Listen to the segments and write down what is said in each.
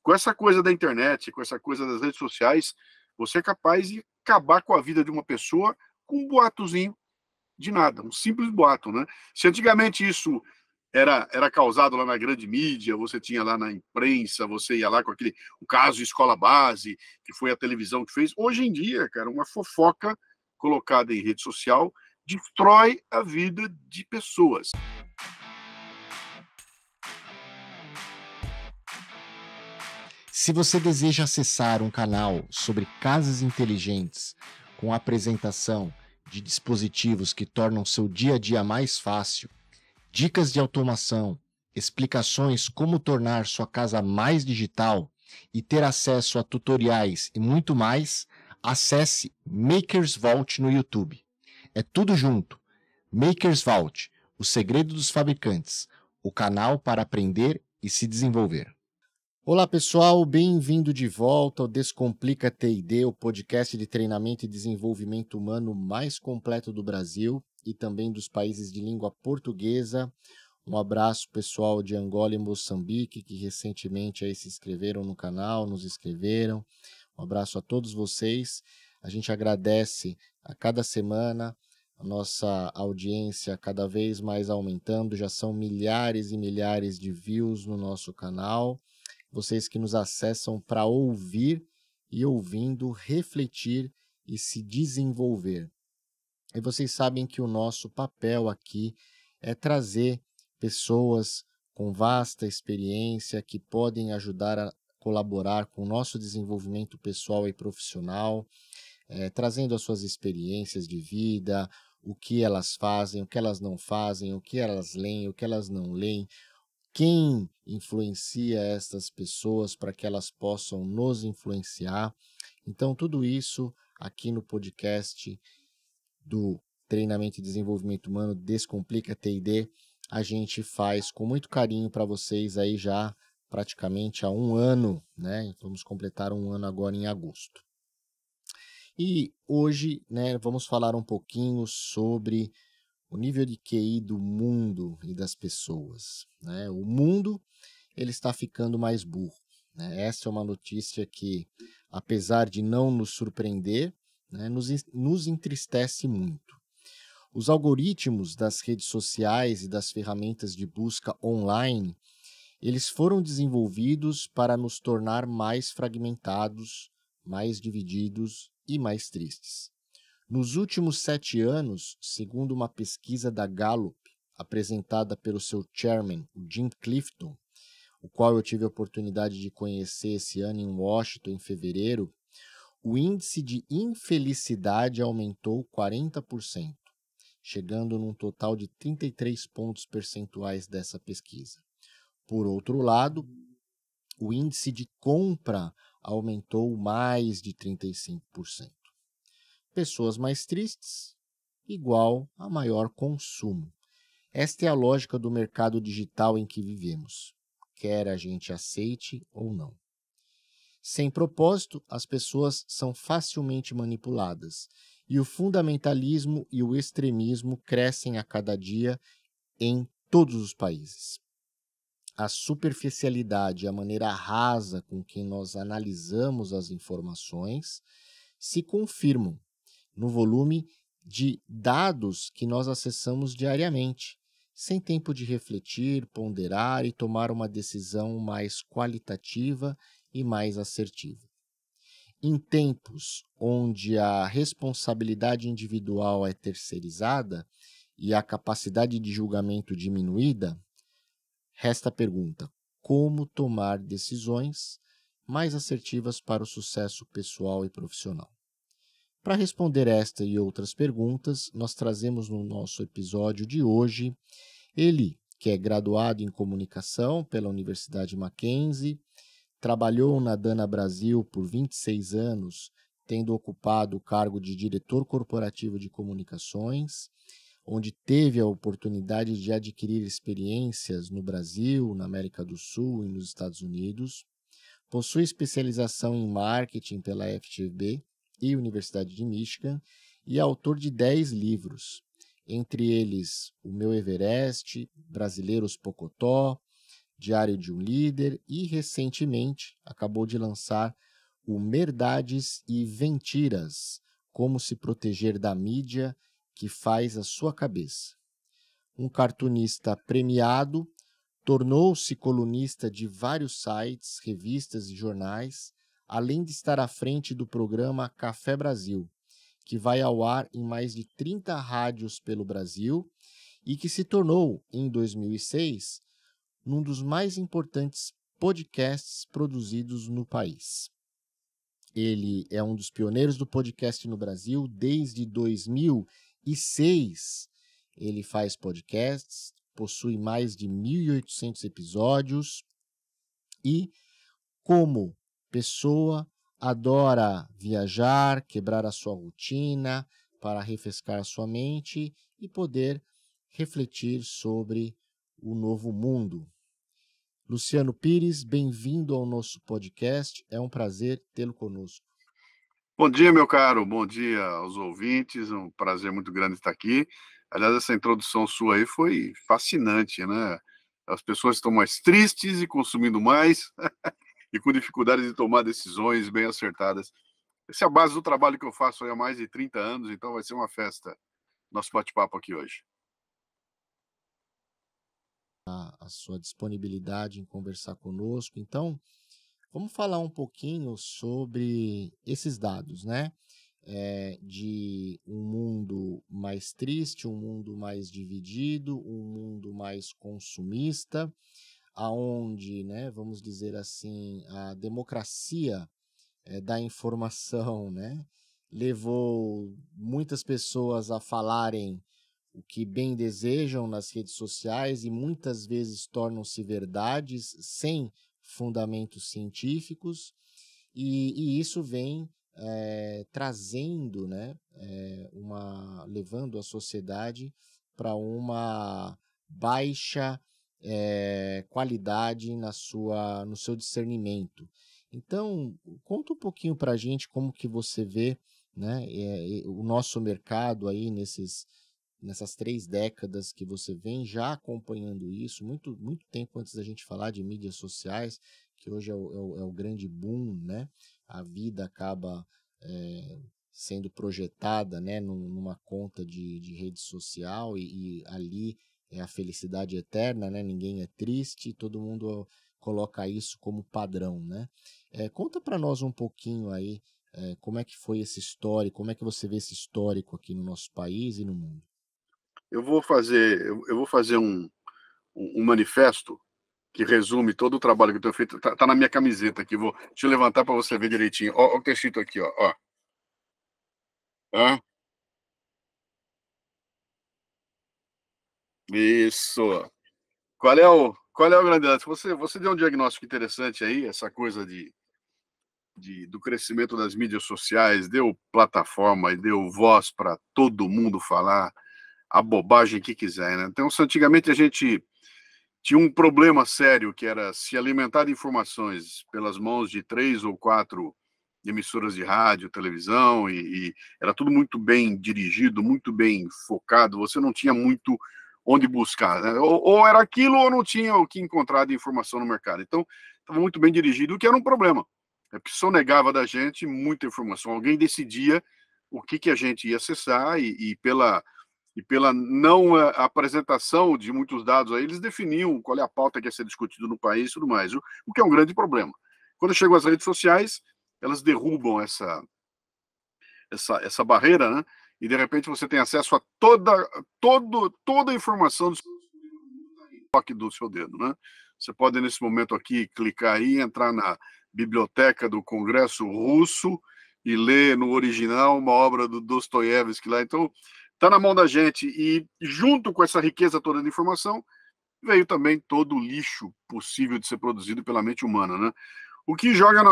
com essa coisa da internet, com essa coisa das redes sociais, você é capaz de acabar com a vida de uma pessoa com um boatozinho de nada, um simples boato, né? Se antigamente isso era causado lá na grande mídia, você tinha lá na imprensa, você ia lá com o caso Escola Base, que foi a televisão que fez. Hoje em dia, cara, uma fofoca colocada em rede social destrói a vida de pessoas. Se você deseja acessar um canal sobre casas inteligentes com apresentação de dispositivos que tornam seu dia a dia mais fácil, dicas de automação, explicações como tornar sua casa mais digital e ter acesso a tutoriais e muito mais, acesse Makers Vault no YouTube. É tudo junto. Makers Vault, o segredo dos fabricantes, o canal para aprender e se desenvolver. Olá pessoal, bem-vindo de volta ao Descomplica TD, o podcast de treinamento e desenvolvimento humano mais completo do Brasil e também dos países de língua portuguesa. Um abraço pessoal de Angola e Moçambique que recentemente aí se inscreveram no canal, nos inscreveram. Um abraço a todos vocês. A gente agradece a cada semana a nossa audiência cada vez mais aumentando. Já são milhares e milhares de views no nosso canal. Vocês que nos acessam para ouvir e ouvindo, refletir e se desenvolver. E vocês sabem que o nosso papel aqui é trazer pessoas com vasta experiência que podem ajudar a colaborar com o nosso desenvolvimento pessoal e profissional, trazendo as suas experiências de vida, o que elas fazem, o que elas não fazem, o que elas leem, o que elas não leem, quem influencia essas pessoas para que elas possam nos influenciar. Então, tudo isso aqui no podcast do Treinamento e Desenvolvimento Humano Descomplica TD, a gente faz com muito carinho para vocês aí já praticamente há um ano, né? Vamos completar um ano agora em agosto. E hoje, né, vamos falar um pouquinho sobre o nível de QI do mundo e das pessoas, né? O mundo ele está ficando mais burro, né? Essa é uma notícia que, apesar de não nos surpreender, né, nos entristece muito. Os algoritmos das redes sociais e das ferramentas de busca online, eles foram desenvolvidos para nos tornar mais fragmentados, mais divididos e mais tristes. Nos últimos 7 anos, segundo uma pesquisa da Gallup, apresentada pelo seu chairman, o Jim Clifton, o qual eu tive a oportunidade de conhecer esse ano em Washington, em fevereiro, o índice de infelicidade aumentou 40%, chegando num total de 33 pontos percentuais dessa pesquisa. Por outro lado, o índice de compra aumentou mais de 35%. Pessoas mais tristes, igual a maior consumo. Esta é a lógica do mercado digital em que vivemos, quer a gente aceite ou não. Sem propósito, as pessoas são facilmente manipuladas, e o fundamentalismo e o extremismo crescem a cada dia em todos os países. A superficialidade e a maneira rasa com que nós analisamos as informações se confirmam no volume de dados que nós acessamos diariamente, sem tempo de refletir, ponderar e tomar uma decisão mais qualitativa e mais assertiva. Em tempos onde a responsabilidade individual é terceirizada e a capacidade de julgamento diminuída, resta a pergunta: como tomar decisões mais assertivas para o sucesso pessoal e profissional? Para responder esta e outras perguntas, nós trazemos no nosso episódio de hoje ele, que é graduado em comunicação pela Universidade Mackenzie, trabalhou na Dana Brasil por 26 anos, tendo ocupado o cargo de diretor corporativo de comunicações, onde teve a oportunidade de adquirir experiências no Brasil, na América do Sul e nos Estados Unidos. Possui especialização em marketing pela FGV e Universidade de Michigan e é autor de 10 livros, entre eles O Meu Everest, Brasileiros Pocotó, Diário de um Líder e, recentemente, acabou de lançar o Verdades e Mentiras, Como se proteger da mídia que faz a sua cabeça. Um cartunista premiado, tornou-se colunista de vários sites, revistas e jornais, além de estar à frente do programa Café Brasil, que vai ao ar em mais de 30 rádios pelo Brasil e que se tornou, em 2006, um dos mais importantes podcasts produzidos no país. Ele é um dos pioneiros do podcast no Brasil desde 2006. Ele faz podcasts, possui mais de 1.800 episódios e, como pessoa, adora viajar, quebrar a sua rotina para refrescar a sua mente e poder refletir sobre o novo mundo. Luciano Pires, bem-vindo ao nosso podcast. É um prazer tê-lo conosco. Bom dia, meu caro. Bom dia aos ouvintes. É um prazer muito grande estar aqui. Aliás, essa introdução sua aí foi fascinante, né? As pessoas estão mais tristes e consumindo mais e com dificuldade de tomar decisões bem acertadas. Essa é a base do trabalho que eu faço há mais de 30 anos, então vai ser uma festa nosso bate-papo aqui hoje. A sua disponibilidade em conversar conosco. Então, vamos falar um pouquinho sobre esses dados, né? De um mundo mais triste, um mundo mais dividido, um mundo mais consumista, aonde, né, vamos dizer assim, a democracia da informação, né, levou muitas pessoas a falarem o que bem desejam nas redes sociais e muitas vezes tornam-se verdades sem fundamentos científicos, e isso vem trazendo, né, levando a sociedade para uma baixa qualidade no seu discernimento. Então, conta um pouquinho para a gente como que você vê, né, o nosso mercado aí nessas 3 décadas que você vem já acompanhando isso, muito, muito tempo antes da gente falar de mídias sociais, que hoje é o grande boom, né? A vida acaba sendo projetada, né, numa conta de rede social e ali é a felicidade eterna, né? Ninguém é triste, todo mundo coloca isso como padrão, né? Conta para nós um pouquinho aí como é que foi esse histórico, como é que você vê esse histórico aqui no nosso país e no mundo. Eu vou fazer um manifesto que resume todo o trabalho que eu tenho feito. Tá na minha camiseta aqui. Deixa eu levantar para você ver direitinho. Ó, o que está escrito aqui, ó. Hã? Isso. Qual é o grande lance? Você deu um diagnóstico interessante aí, essa coisa do crescimento das mídias sociais, deu plataforma e deu voz para todo mundo falar a bobagem que quiser, né? Então, antigamente a gente tinha um problema sério, que era se alimentar de informações pelas mãos de 3 ou 4 emissoras de rádio, televisão, e era tudo muito bem dirigido, muito bem focado, você não tinha muito onde buscar, né? Ou era aquilo ou não tinha o que encontrar de informação no mercado. Então, estava muito bem dirigido, o que era um problema. A pessoa negava da gente muita informação, alguém decidia o que a gente ia acessar e pela não apresentação de muitos dados aí, eles definiam qual é a pauta que ia ser discutida no país e tudo mais, o que é um grande problema. Quando chegam as redes sociais, elas derrubam essa barreira, né? E de repente você tem acesso a toda a informação do toque do seu dedo, né? Você pode nesse momento aqui clicar aí, entrar na biblioteca do Congresso Russo e ler no original uma obra do Dostoiévski lá. Então, está na mão da gente, e junto com essa riqueza toda de informação, veio também todo o lixo possível de ser produzido pela mente humana, né? O que joga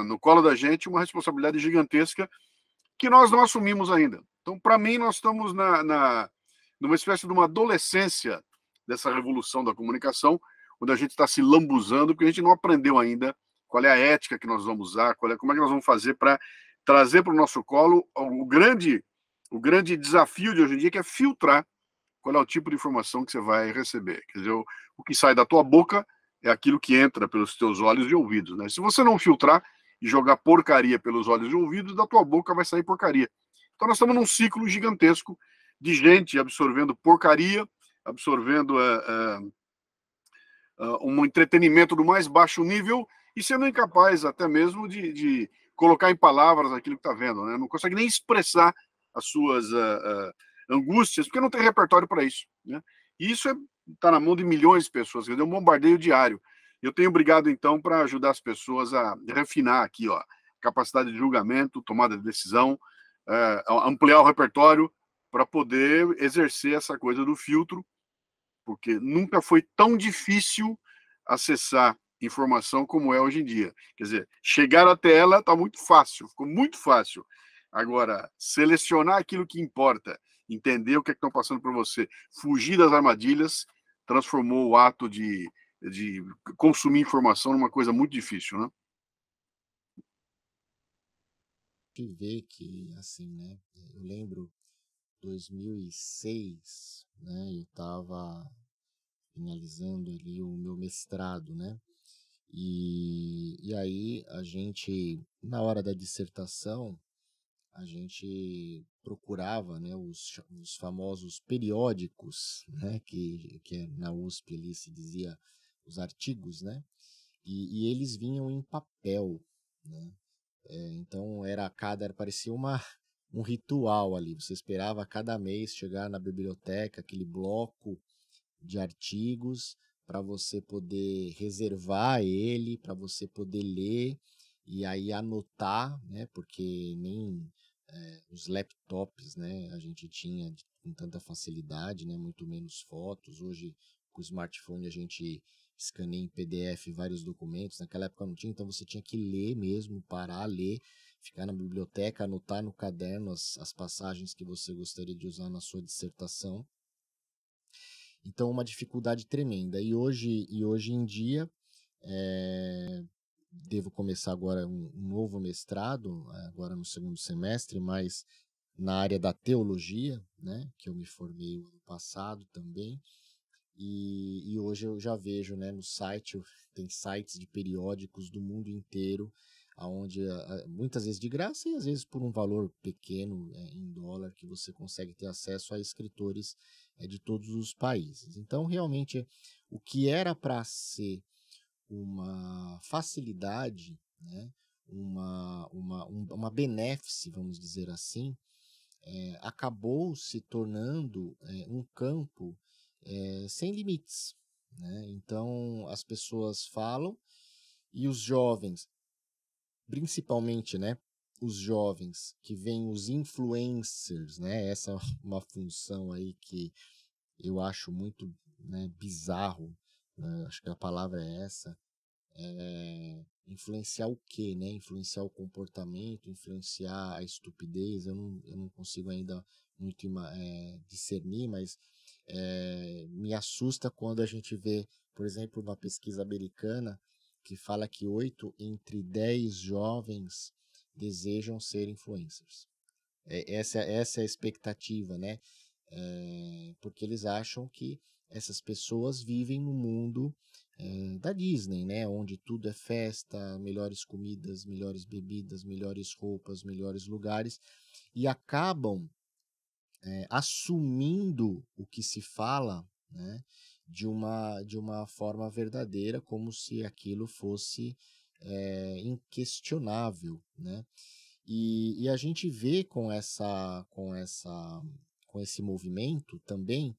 no colo da gente uma responsabilidade gigantesca que nós não assumimos ainda. Então, para mim, nós estamos numa espécie de uma adolescência dessa revolução da comunicação, onde a gente está se lambuzando, porque a gente não aprendeu ainda qual é a ética que nós vamos usar, como é que nós vamos fazer para trazer para o nosso colo o grande desafio de hoje em dia, que é filtrar qual é o tipo de informação que você vai receber. Quer dizer, o que sai da tua boca é aquilo que entra pelos teus olhos e ouvidos, né? Se você não filtrar e jogar porcaria pelos olhos e ouvidos, da tua boca vai sair porcaria. Então nós estamos num ciclo gigantesco de gente absorvendo porcaria, absorvendo um entretenimento do mais baixo nível e sendo incapaz até mesmo de colocar em palavras aquilo que está vendo, né? Não consegue nem expressar as suas angústias, porque não tem repertório para isso, né? E isso está na mão de milhões de pessoas, quer dizer, um bombardeio diário. Eu tenho brigado, então, para ajudar as pessoas a refinar aqui, ó, capacidade de julgamento, tomada de decisão, ampliar o repertório para poder exercer essa coisa do filtro, porque nunca foi tão difícil acessar informação como é hoje em dia. Quer dizer, chegar até ela está muito fácil, ficou muito fácil. Agora, selecionar aquilo que importa, entender o que estão passando por você, fugir das armadilhas, transformou o ato de consumir informação numa coisa muito difícil, né? De ver que, assim, né? Eu lembro 2006, né? Eu estava finalizando ali o meu mestrado, né? E aí a gente, na hora da dissertação, a gente procurava, né, os famosos periódicos, né, que na USP ali se dizia os artigos, né, e eles vinham em papel, né, então parecia um ritual ali, você esperava a cada mês chegar na biblioteca, aquele bloco de artigos para você poder reservar ele, para você poder ler e aí anotar, né? Porque nem os laptops, né? A gente tinha com tanta facilidade, né? Muito menos fotos. Hoje, com o smartphone, a gente escaneia em PDF vários documentos. Naquela época não tinha, então você tinha que ler mesmo, parar, ler, ficar na biblioteca, anotar no caderno as passagens que você gostaria de usar na sua dissertação. Então, uma dificuldade tremenda. E hoje em dia, devo começar agora um novo mestrado, agora no segundo semestre, mas na área da teologia, né, que eu me formei no ano passado também. E hoje eu já vejo, né, no site, tem sites de periódicos do mundo inteiro, onde muitas vezes de graça e às vezes por um valor pequeno em dólar, que você consegue ter acesso a escritores de todos os países. Então, realmente, o que era para ser uma facilidade, né, uma benéfice, vamos dizer assim, acabou se tornando um campo sem limites, né? Então as pessoas falam e os jovens, principalmente, né? Os jovens que veem os influencers, né? Essa é uma função aí que eu acho muito, né, bizarro, né? Acho que a palavra é essa. Influenciar o quê, né? Influenciar o comportamento, influenciar a estupidez. Eu não consigo ainda muito discernir, mas me assusta quando a gente vê, por exemplo, uma pesquisa americana que fala que 8 entre 10 jovens desejam ser influencers. Essa é a expectativa, né? Porque eles acham que essas pessoas vivem no mundo da Disney, né? Onde tudo é festa, melhores comidas, melhores bebidas, melhores roupas, melhores lugares, e acabam assumindo o que se fala, né, de uma forma verdadeira, como se aquilo fosse inquestionável, né? E a gente vê com esse movimento também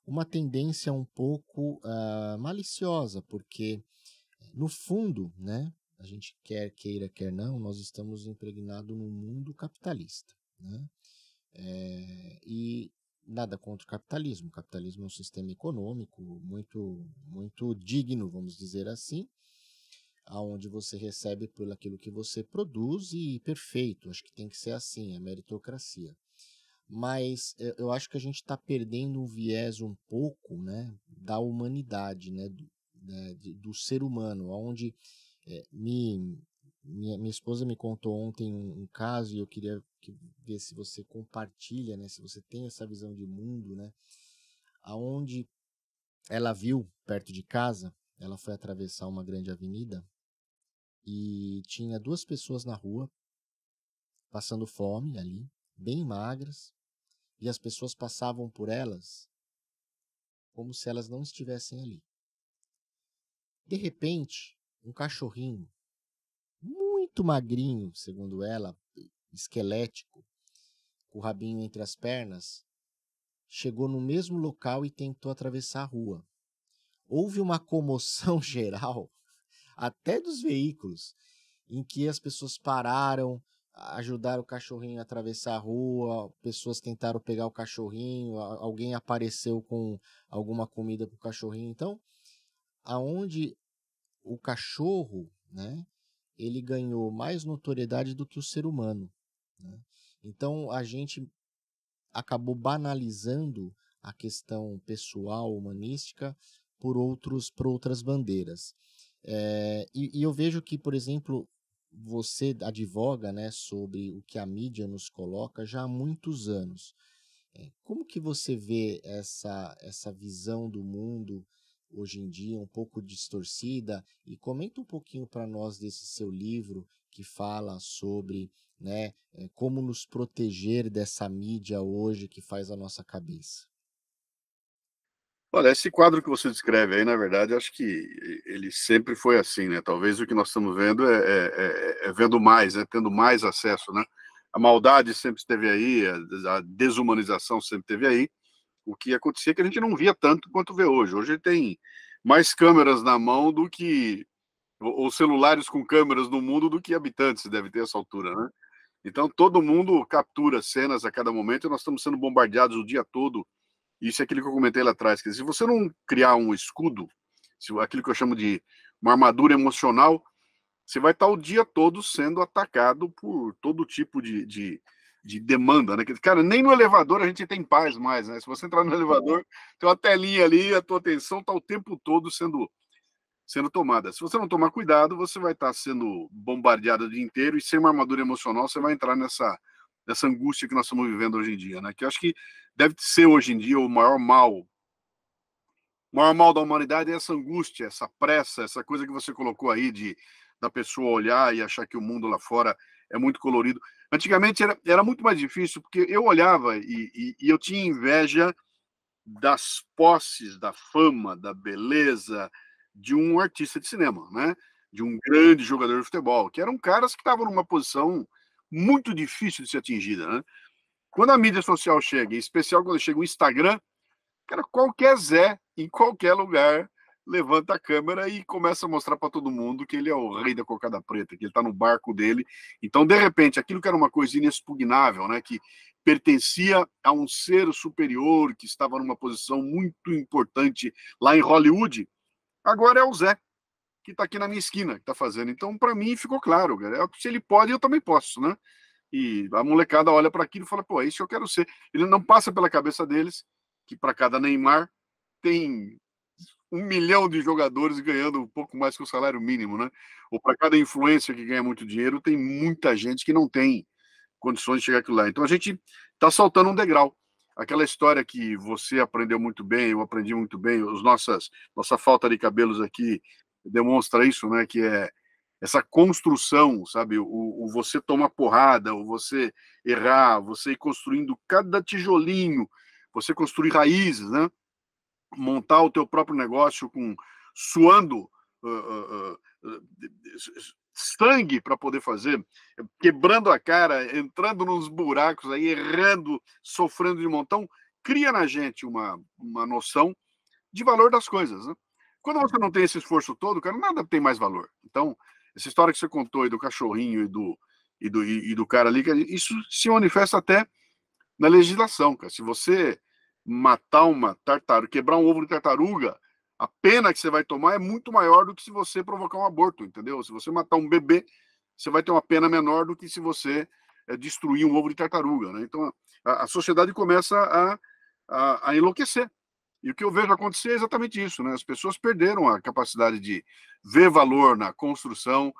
uma tendência um pouco maliciosa, porque no fundo, né, a gente queira, quer não, nós estamos impregnados num mundo capitalista, né? E nada contra o capitalismo. O capitalismo é um sistema econômico muito digno, vamos dizer assim, aonde você recebe por aquilo que você produz e perfeito. Acho que tem que ser assim, a meritocracia. Mas eu acho que a gente está perdendo um viés um pouco, né, da humanidade, né, do ser humano, onde minha esposa me contou ontem um caso e eu queria ver se você compartilha, né, se você tem essa visão de mundo, né, aonde ela viu perto de casa ela foi atravessar uma grande avenida e tinha 2 pessoas na rua, passando fome ali, bem magras, e as pessoas passavam por elas como se elas não estivessem ali. De repente, um cachorrinho, muito magrinho, segundo ela, esquelético, com o rabinho entre as pernas, chegou no mesmo local e tentou atravessar a rua. Houve uma comoção geral, até dos veículos, em que as pessoas pararam, ajudaram o cachorrinho a atravessar a rua, pessoas tentaram pegar o cachorrinho, alguém apareceu com alguma comida para o cachorrinho. Então, aonde o cachorro, né, ele ganhou mais notoriedade do que o ser humano, né? Então, a gente acabou banalizando a questão pessoal, humanística, por outras bandeiras. E eu vejo que, por exemplo, você advoga, né, sobre o que a mídia nos coloca já há muitos anos. Como que você vê essa visão do mundo hoje em dia, um pouco distorcida? E comenta um pouquinho para nós desse seu livro que fala sobre, né, como nos proteger dessa mídia hoje que faz a nossa cabeça. Olha, esse quadro que você descreve aí, na verdade, acho que ele sempre foi assim, né? Talvez o que nós estamos vendo é vendo mais, tendo mais acesso, né? A maldade sempre esteve aí, a desumanização sempre esteve aí. O que acontecia é que a gente não via tanto quanto vê hoje. Hoje tem mais câmeras na mão do que ou celulares com câmeras no mundo do que habitantes deve ter essa altura, né? Então todo mundo captura cenas a cada momento e nós estamos sendo bombardeados o dia todo. Isso é aquilo que eu comentei lá atrás, que se você não criar um escudo, aquilo que eu chamo de uma armadura emocional, você vai estar o dia todo sendo atacado por todo tipo de demanda, né? Cara, nem no elevador a gente tem paz mais, né? Se você entrar no elevador, tem uma telinha ali, a tua atenção está o tempo todo sendo tomada. Se você não tomar cuidado, você vai estar sendo bombardeado o dia inteiro e sem uma armadura emocional, você vai entrar nessa angústia que nós estamos vivendo hoje em dia, né? Que eu acho que deve ser hoje em dia o maior mal da humanidade é essa angústia, essa pressa, essa coisa que você colocou aí da pessoa olhar e achar que o mundo lá fora é muito colorido. Antigamente era muito mais difícil, porque eu olhava e eu tinha inveja das posses, da fama, da beleza de um artista de cinema, né? De um grande jogador de futebol, que eram caras que estavam numa posição muito difícil de ser atingida, né? Quando a mídia social chega, em especial quando chega o Instagram, cara, qualquer Zé, em qualquer lugar, levanta a câmera e começa a mostrar para todo mundo que ele é o rei da cocada preta, que ele está no barco dele. Então, de repente, aquilo que era uma coisa inexpugnável, né, que pertencia a um ser superior, que estava numa posição muito importante lá em Hollywood, agora é o Zé, que está aqui na minha esquina, que está fazendo. Então, para mim, ficou claro, cara. Se ele pode, eu também posso, né? E a molecada olha para aquilo e fala, pô, é isso que eu quero ser. Ele não passa pela cabeça deles que para cada Neymar tem 1 milhão de jogadores ganhando um pouco mais que o salário mínimo, né? Ou para cada influencer que ganha muito dinheiro, tem muita gente que não tem condições de chegar aquilo lá. Então a gente está saltando um degrau. Aquela história que você aprendeu muito bem, eu aprendi muito bem, nossa falta de cabelos aqui demonstra isso, né? Que é essa construção, sabe? O você tomar porrada, o você errar, você ir construindo cada tijolinho, você construir raízes, né? Montar o teu próprio negócio suando sangue para poder fazer, quebrando a cara, entrando nos buracos aí, errando, sofrendo de montão, cria na gente uma noção de valor das coisas, né? Quando você não tem esse esforço todo, cara, nada tem mais valor. Então, essa história que você contou aí do cachorrinho e do cara ali, isso se manifesta até na legislação, cara. Se você matar uma tartaruga, quebrar um ovo de tartaruga, a pena que você vai tomar é muito maior do que se você provocar um aborto, entendeu? Se você matar um bebê, você vai ter uma pena menor do que se você destruir um ovo de tartaruga, né? Então, a sociedade começa a enlouquecer. E o que eu vejo acontecer é exatamente isso, né? As pessoas perderam a capacidade de ver valor na construção,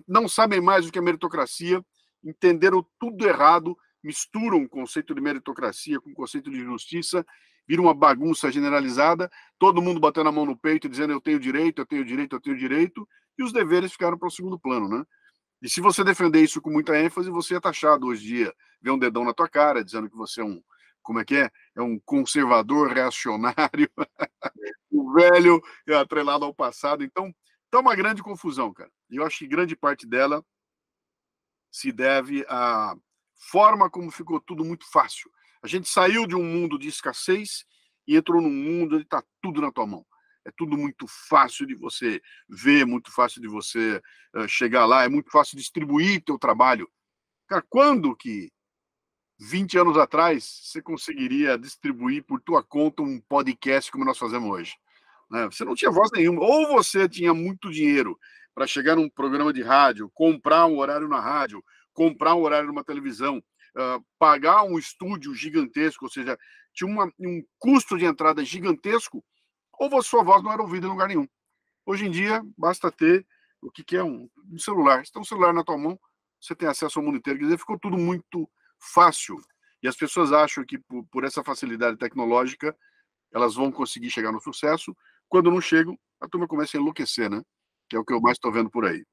não sabem mais o que é meritocracia, entenderam tudo errado, misturam o conceito de meritocracia com o conceito de justiça vira uma bagunça generalizada, todo mundo batendo a mão no peito e dizendo eu tenho direito, eu tenho direito, eu tenho direito, e os deveres ficaram para o segundo plano, né? E se você defender isso com muita ênfase, você é taxado hoje em dia, vê um dedão na tua cara, dizendo que você é um, como é que é? É um conservador reacionário, o velho é atrelado ao passado. Então, tá uma grande confusão, cara. E eu acho que grande parte dela se deve à forma como ficou tudo muito fácil. A gente saiu de um mundo de escassez e entrou num mundo onde está tudo na tua mão. É tudo muito fácil de você ver, muito fácil de você chegar lá, é muito fácil distribuir teu trabalho. Cara, quando que 20 anos atrás você conseguiria distribuir por tua conta um podcast como nós fazemos hoje? Né? Você não tinha voz nenhuma. Ou você tinha muito dinheiro para chegar num programa de rádio, comprar um horário na rádio, comprar um horário numa televisão, pagar um estúdio gigantesco, ou seja, tinha um custo de entrada gigantesco, ou sua voz não era ouvida em lugar nenhum. Hoje em dia, basta ter o que é um celular. Se tem um celular na tua mão, você tem acesso ao mundo inteiro. Quer dizer, ficou tudo muito fácil. E as pessoas acham que por essa facilidade tecnológica, elas vão conseguir chegar no sucesso. Quando não chegam, a turma começa a enlouquecer, né? Que é o que eu mais estou vendo por aí.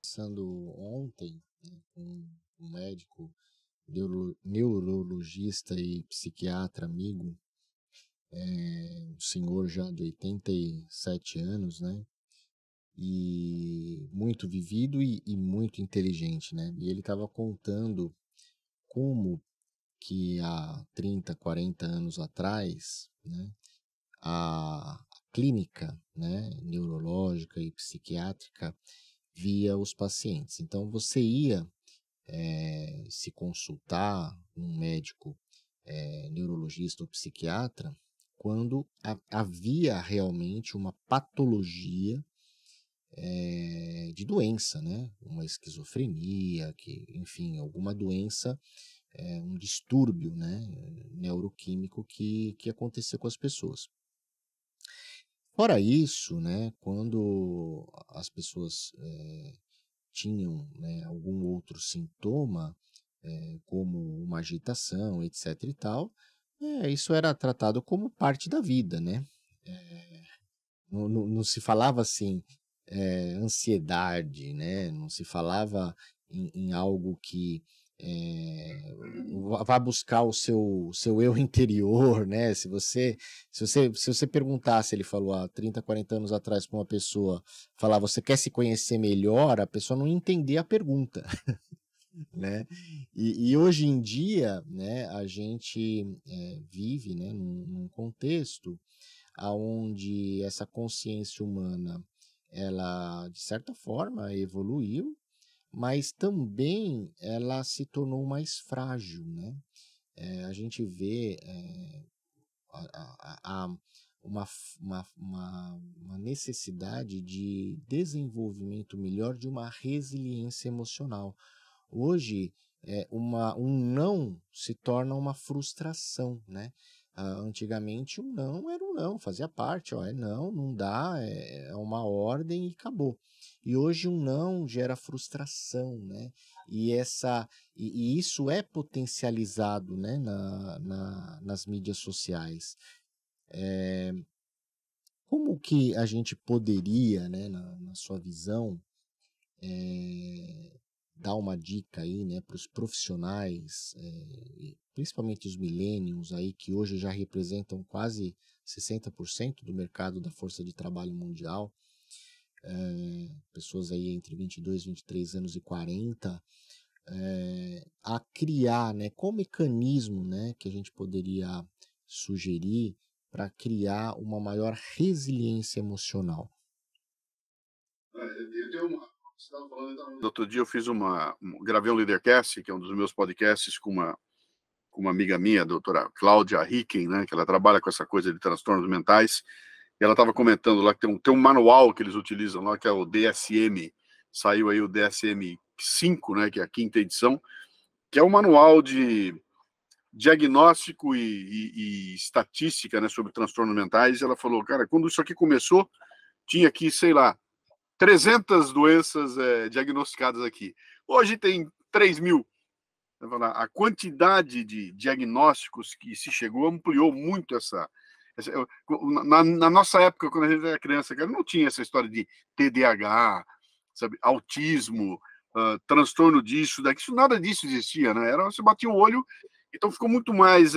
Conversando ontem, né, com um médico, neurologista e psiquiatra amigo, um senhor já de 87 anos, né? E muito vivido e muito inteligente, né? E ele estava contando como que há 30, 40 anos atrás, né, a clínica, né, neurológica e psiquiátrica via os pacientes. Então, você ia se consultar um médico neurologista ou psiquiatra quando havia realmente uma patologia de doença, né? Uma esquizofrenia, enfim, alguma doença, um distúrbio, né, neuroquímico que aconteceu com as pessoas. Fora isso, né, quando as pessoas tinham, né, algum outro sintoma, como uma agitação, etc. e tal, isso era tratado como parte da vida, né? Não se falava assim, ansiedade, né? Não se falava em algo que vá buscar o seu eu interior, né? Se você perguntasse, ele falou há 30, 40 anos atrás para uma pessoa, falar, você quer se conhecer melhor, a pessoa não entendia a pergunta, né? E hoje em dia, né, a gente vive, né, num contexto onde essa consciência humana, ela, de certa forma, evoluiu, mas também ela se tornou mais frágil, né? A gente vê uma necessidade de desenvolvimento melhor de uma resiliência emocional. Hoje, um não se torna uma frustração, né? Antigamente, um não era um não, fazia parte, ó, não, não dá, é uma ordem e acabou. E hoje um não gera frustração, né? E isso é potencializado, né, nas mídias sociais. Como que a gente poderia, né, na sua visão, dar uma dica aí, né, para os profissionais, principalmente os millennials aí, que hoje já representam quase 60% do mercado da força de trabalho mundial, pessoas aí entre 22, 23 anos e 40, a criar, né, qual mecanismo, né, que a gente poderia sugerir para criar uma maior resiliência emocional? Eu tenho uma... Outro dia eu fiz gravei um Leadercast, que é um dos meus podcasts, com uma amiga minha, a doutora Cláudia Ricken, né, que ela trabalha com essa coisa de transtornos mentais, e ela estava comentando lá que tem um manual que eles utilizam lá, que é o DSM, saiu aí o DSM-5, né, que é a 5ª edição, que é um manual de diagnóstico e estatística, né, sobre transtornos mentais. E ela falou, cara, quando isso aqui começou, tinha aqui, sei lá, 300 doenças diagnosticadas aqui. Hoje tem 3.000. a quantidade de diagnósticos que se chegou ampliou muito na nossa época, quando a gente era criança, cara, não tinha essa história de TDAH, sabe, autismo, transtorno disso, daqui, isso, nada disso existia, né? Era, você batia o olho, então ficou muito mais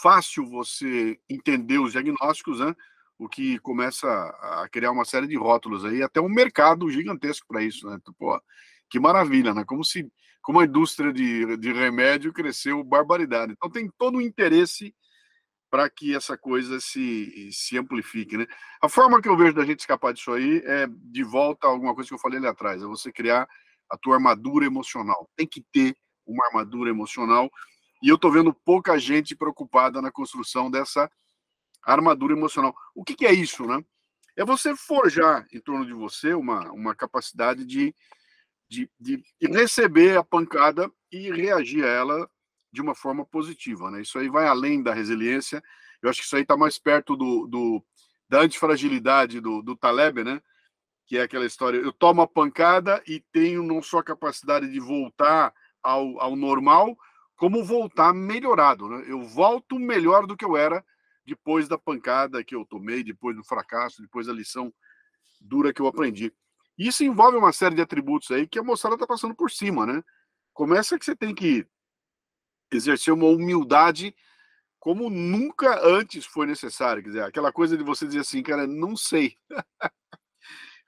fácil você entender os diagnósticos, né? O que começa a criar uma série de rótulos aí, até um mercado gigantesco para isso, né? Pô, que maravilha, né? Como a indústria de remédio cresceu barbaridade. Então tem todo o interesse para que essa coisa se amplifique, né? A forma que eu vejo da gente escapar disso aí é de volta a alguma coisa que eu falei ali atrás, é você criar a tua armadura emocional. Tem que ter uma armadura emocional, e eu estou vendo pouca gente preocupada na construção dessa armadura emocional. O que é isso, né? É você forjar em torno de você uma capacidade de receber a pancada e reagir a ela de uma forma positiva, né? Isso aí vai além da resiliência. Eu acho que isso aí está mais perto da antifragilidade do Taleb, né? Que é aquela história, eu tomo a pancada e tenho não só a capacidade de voltar ao normal, como voltar melhorado, né? Eu volto melhor do que eu era depois da pancada que eu tomei, depois do fracasso, depois da lição dura que eu aprendi. Isso envolve uma série de atributos aí que a moçada está passando por cima, né? Começa que você tem que exercer uma humildade como nunca antes foi necessário. Quer dizer, aquela coisa de você dizer assim, cara, não sei.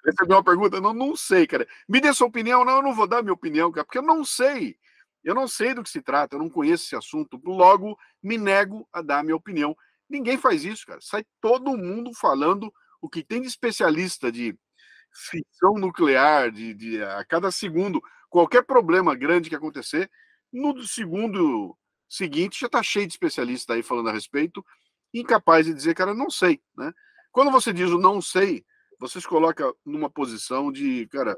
Recebeu uma pergunta? Não, não sei, cara. Me dê sua opinião. Não, eu não vou dar minha opinião, cara, porque eu não sei. Eu não sei do que se trata, eu não conheço esse assunto. Logo, me nego a dar minha opinião. Ninguém faz isso, cara. Sai todo mundo falando o que tem de especialista de fissão nuclear, a cada segundo, qualquer problema grande que acontecer, no segundo seguinte já está cheio de especialistas aí falando a respeito, incapaz de dizer, cara, não sei, né? Quando você diz o não sei, você se coloca numa posição de, cara,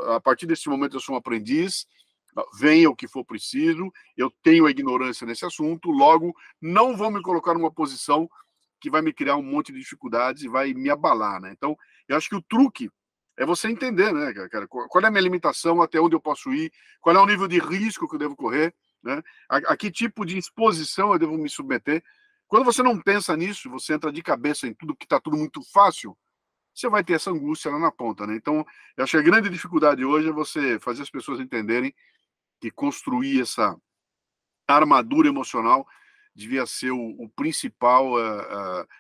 a partir desse momento eu sou um aprendiz, venha o que for preciso, eu tenho a ignorância nesse assunto, logo não vou me colocar numa posição que vai me criar um monte de dificuldades e vai me abalar, né? Então, eu acho que o truque é você entender, né, cara, qual é a minha limitação, até onde eu posso ir, qual é o nível de risco que eu devo correr, né? A que tipo de exposição eu devo me submeter. Quando você não pensa nisso, você entra de cabeça em tudo que está tudo muito fácil, você vai ter essa angústia lá na ponta, né? Então, eu acho que a grande dificuldade hoje é você fazer as pessoas entenderem que construir essa armadura emocional devia ser o principal,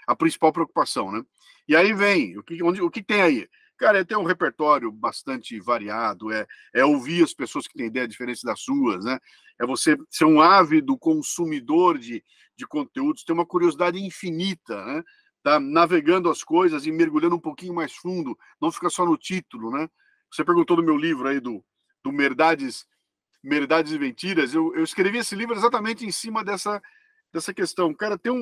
a principal preocupação, né? E aí vem, o que tem aí? Cara, tem um repertório bastante variado, é ouvir as pessoas que têm ideia diferente das suas, né? É você ser um ávido consumidor de conteúdos, ter uma curiosidade infinita, né? Tá navegando as coisas e mergulhando um pouquinho mais fundo, não fica só no título, né? Você perguntou do meu livro aí, do Merdades e Mentiras, eu escrevi esse livro exatamente em cima dessa questão. Cara, tem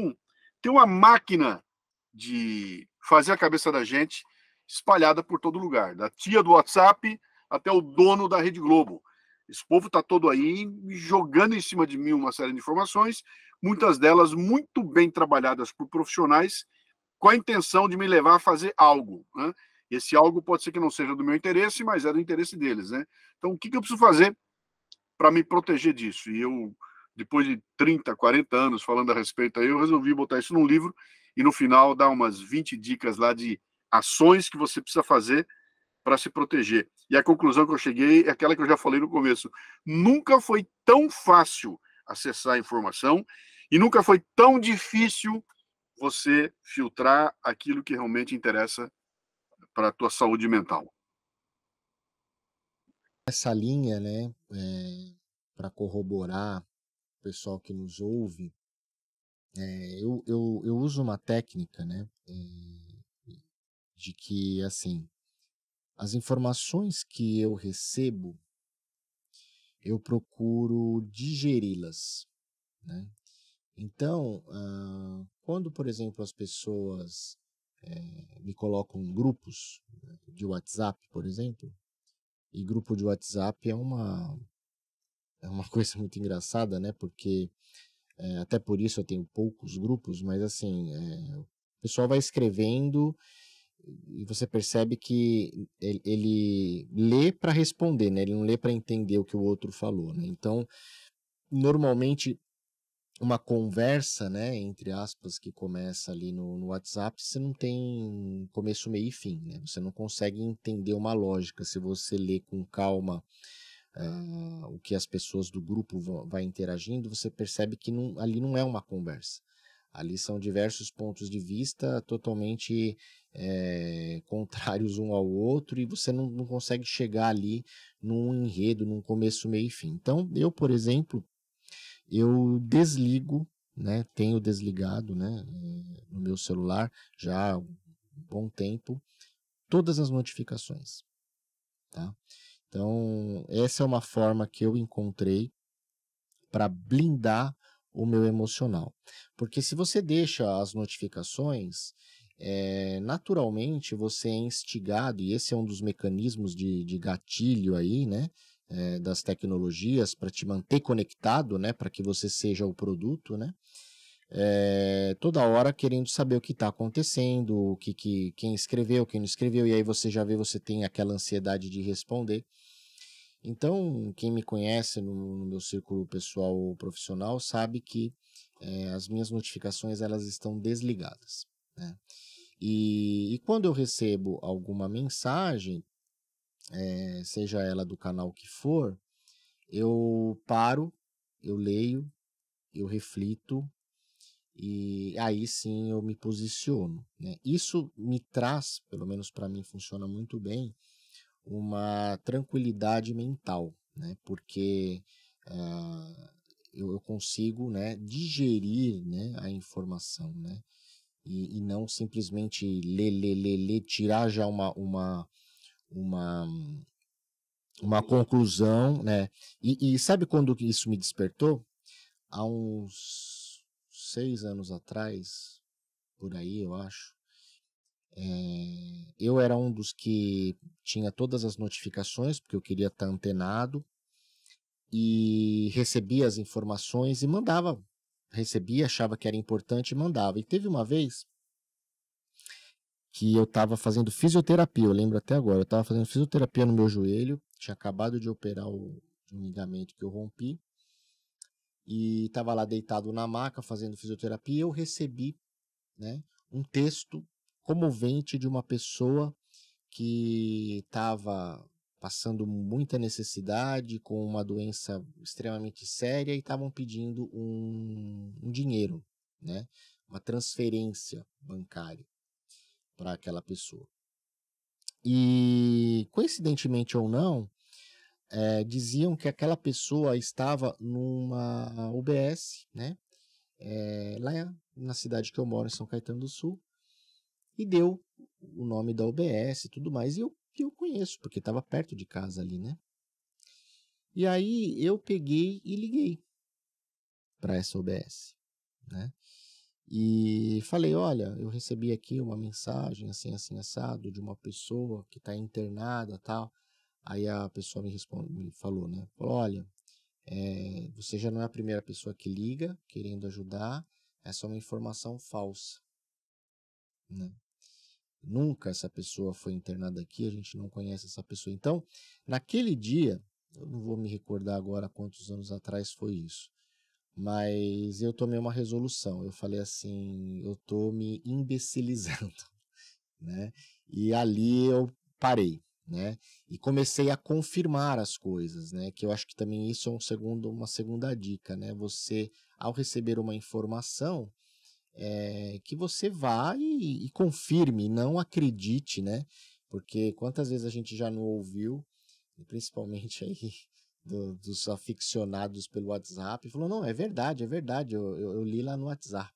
uma máquina de fazer a cabeça da gente espalhada por todo lugar, da tia do WhatsApp até o dono da Rede Globo. Esse povo está todo aí jogando em cima de mim uma série de informações, muitas delas muito bem trabalhadas por profissionais, com a intenção de me levar a fazer algo, né? Esse algo pode ser que não seja do meu interesse, mas é do interesse deles, né? Então, o que eu preciso fazer para me proteger disso? E eu, depois de 30, 40 anos falando a respeito, aí eu resolvi botar isso num livro e no final dar umas 20 dicas lá de ações que você precisa fazer para se proteger. E a conclusão que eu cheguei é aquela que eu já falei no começo. Nunca foi tão fácil acessar a informação e nunca foi tão difícil você filtrar aquilo que realmente interessa para a tua saúde mental. Essa linha, né, para corroborar o pessoal que nos ouve, eu uso uma técnica, né, de que, assim, as informações que eu recebo, eu procuro digeri-las, né? Então, quando, por exemplo, as pessoas me colocam em grupos, né, de WhatsApp, por exemplo, e grupo de WhatsApp é uma coisa muito engraçada, né? Porque até por isso eu tenho poucos grupos, mas assim, o pessoal vai escrevendo e você percebe que ele lê para responder, né? Ele não lê para entender o que o outro falou, né? Então, normalmente, uma conversa, né, entre aspas, que começa ali no WhatsApp, você não tem começo, meio e fim, né? Você não consegue entender uma lógica. Se você lê com calma o que as pessoas do grupo vai interagindo, você percebe que ali não é uma conversa. Ali são diversos pontos de vista totalmente contrários um ao outro, e você não consegue chegar ali num enredo, num começo, meio e fim. Então, eu, por exemplo, eu desligo, né, tenho desligado, né, no meu celular já há um bom tempo, todas as notificações, tá? Então, essa é uma forma que eu encontrei para blindar o meu emocional. Porque se você deixa as notificações, naturalmente você é instigado, e esse é um dos mecanismos de gatilho aí, né, das tecnologias para te manter conectado, né, para que você seja o produto, né, toda hora querendo saber o que está acontecendo, quem escreveu, quem não escreveu, e aí você já vê, você tem aquela ansiedade de responder. Então, quem me conhece no meu círculo pessoal ou profissional sabe que as minhas notificações, elas estão desligadas, né? E quando eu recebo alguma mensagem, seja ela do canal que for, eu paro, eu leio, eu reflito, e aí sim eu me posiciono, né? Isso me traz, pelo menos para mim funciona muito bem, uma tranquilidade mental, né? Porque eu consigo, né, digerir, né, a informação, né? E não simplesmente ler, tirar já uma, uma conclusão, né? E sabe quando isso me despertou? Há uns 6 anos atrás, por aí, eu acho, eu era um dos que tinha todas as notificações, porque eu queria estar antenado, e recebia as informações e mandava. Recebia, achava que era importante e mandava. E teve uma vez que eu estava fazendo fisioterapia, eu lembro até agora, eu estava fazendo fisioterapia no meu joelho, tinha acabado de operar um ligamento que eu rompi, e estava lá deitado na maca fazendo fisioterapia, e eu recebi, né, um texto comovente de uma pessoa que estava passando muita necessidade, com uma doença extremamente séria, e estavam pedindo um dinheiro, né, uma transferência bancária para aquela pessoa. E, coincidentemente ou não, diziam que aquela pessoa estava numa UBS, né, lá na cidade que eu moro, em São Caetano do Sul, e deu o nome da UBS e tudo mais, e eu conheço, porque estava perto de casa ali, né? E aí eu peguei e liguei para essa UBS, né? E falei, olha, eu recebi aqui uma mensagem assim, assim, assado, de uma pessoa que está internada, tal. Aí a pessoa me falou, né? Falou, olha, você já não é a primeira pessoa que liga querendo ajudar, essa é uma informação falsa, né? Nunca essa pessoa foi internada aqui, a gente não conhece essa pessoa. Então, naquele dia, eu não vou me recordar agora quantos anos atrás foi isso, mas eu tomei uma resolução. Eu falei assim, eu tô me imbecilizando, né? E ali eu parei, né? E comecei a confirmar as coisas, né? Que eu acho que também isso é uma segunda dica, né? Você, ao receber uma informação, que você vá e confirme, não acredite, né? Porque quantas vezes a gente já não ouviu, principalmente aí dos aficionados pelo WhatsApp, falou, não, é verdade, eu li lá no WhatsApp,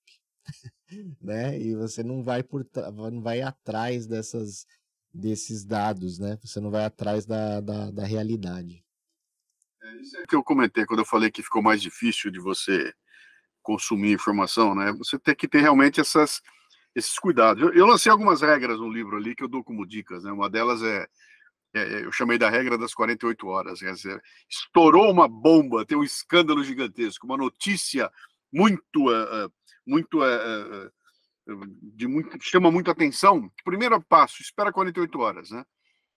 né? E você não vai atrás desses dados, né? Você não vai atrás da realidade. Isso é que eu comentei quando eu falei que ficou mais difícil de você consumir informação, né? Você tem que ter realmente esses cuidados. Eu lancei algumas regras no livro ali que eu dou como dicas, né? Uma delas eu chamei da regra das 48 horas. Quer dizer, estourou uma bomba, tem um escândalo gigantesco, uma notícia muito chama muita atenção. Primeiro passo, espera 48 horas, né?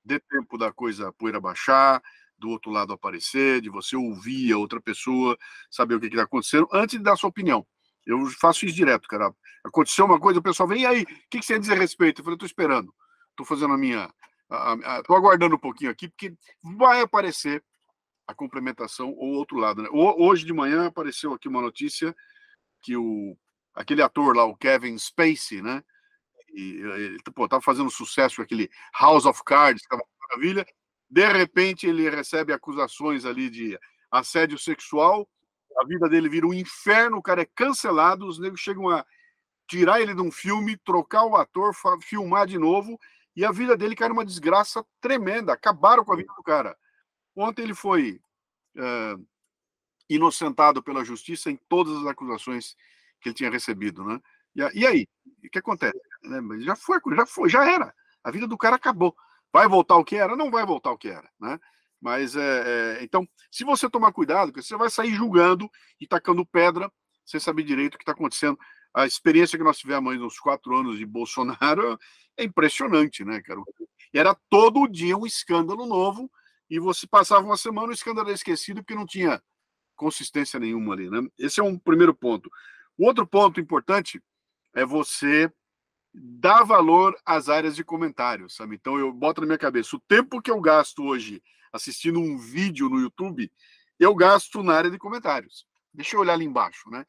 Dê tempo da coisa, a poeira baixar, do outro lado aparecer, de você ouvir a outra pessoa, saber o que está acontecendo, antes de dar sua opinião. Eu faço isso direto, cara. Aconteceu uma coisa, o pessoal vem, e aí, o que você tem a dizer a respeito? Eu falei, estou esperando, estou fazendo a minha... Estou aguardando um pouquinho aqui, porque vai aparecer a complementação ou outro lado. Né? Hoje de manhã apareceu aqui uma notícia que aquele ator lá, o Kevin Spacey, né? E ele estava fazendo sucesso com aquele House of Cards, que estava maravilha. De repente, ele recebe acusações ali de assédio sexual, a vida dele vira um inferno, o cara é cancelado, os negros chegam a tirar ele de um filme, trocar o ator, filmar de novo, e a vida dele cai numa desgraça tremenda, acabaram com a vida do cara. Ontem ele foi inocentado pela justiça em todas as acusações que ele tinha recebido, né? E aí, o que acontece? Já foi, já era. A vida do cara acabou. Vai voltar o que era? Não vai voltar o que era, né? Mas, então, se você tomar cuidado, você vai sair julgando e tacando pedra sem saber direito o que está acontecendo. A experiência que nós tivemos nos 4 anos de Bolsonaro é impressionante, né, cara? Era todo dia um escândalo novo e você passava uma semana, o escândalo era esquecido porque não tinha consistência nenhuma ali, né? Esse é um primeiro ponto. O outro ponto importante é você dar valor às áreas de comentários, sabe? Então eu boto na minha cabeça, o tempo que eu gasto hoje assistindo um vídeo no YouTube, eu gasto na área de comentários. Deixa eu olhar ali embaixo, né?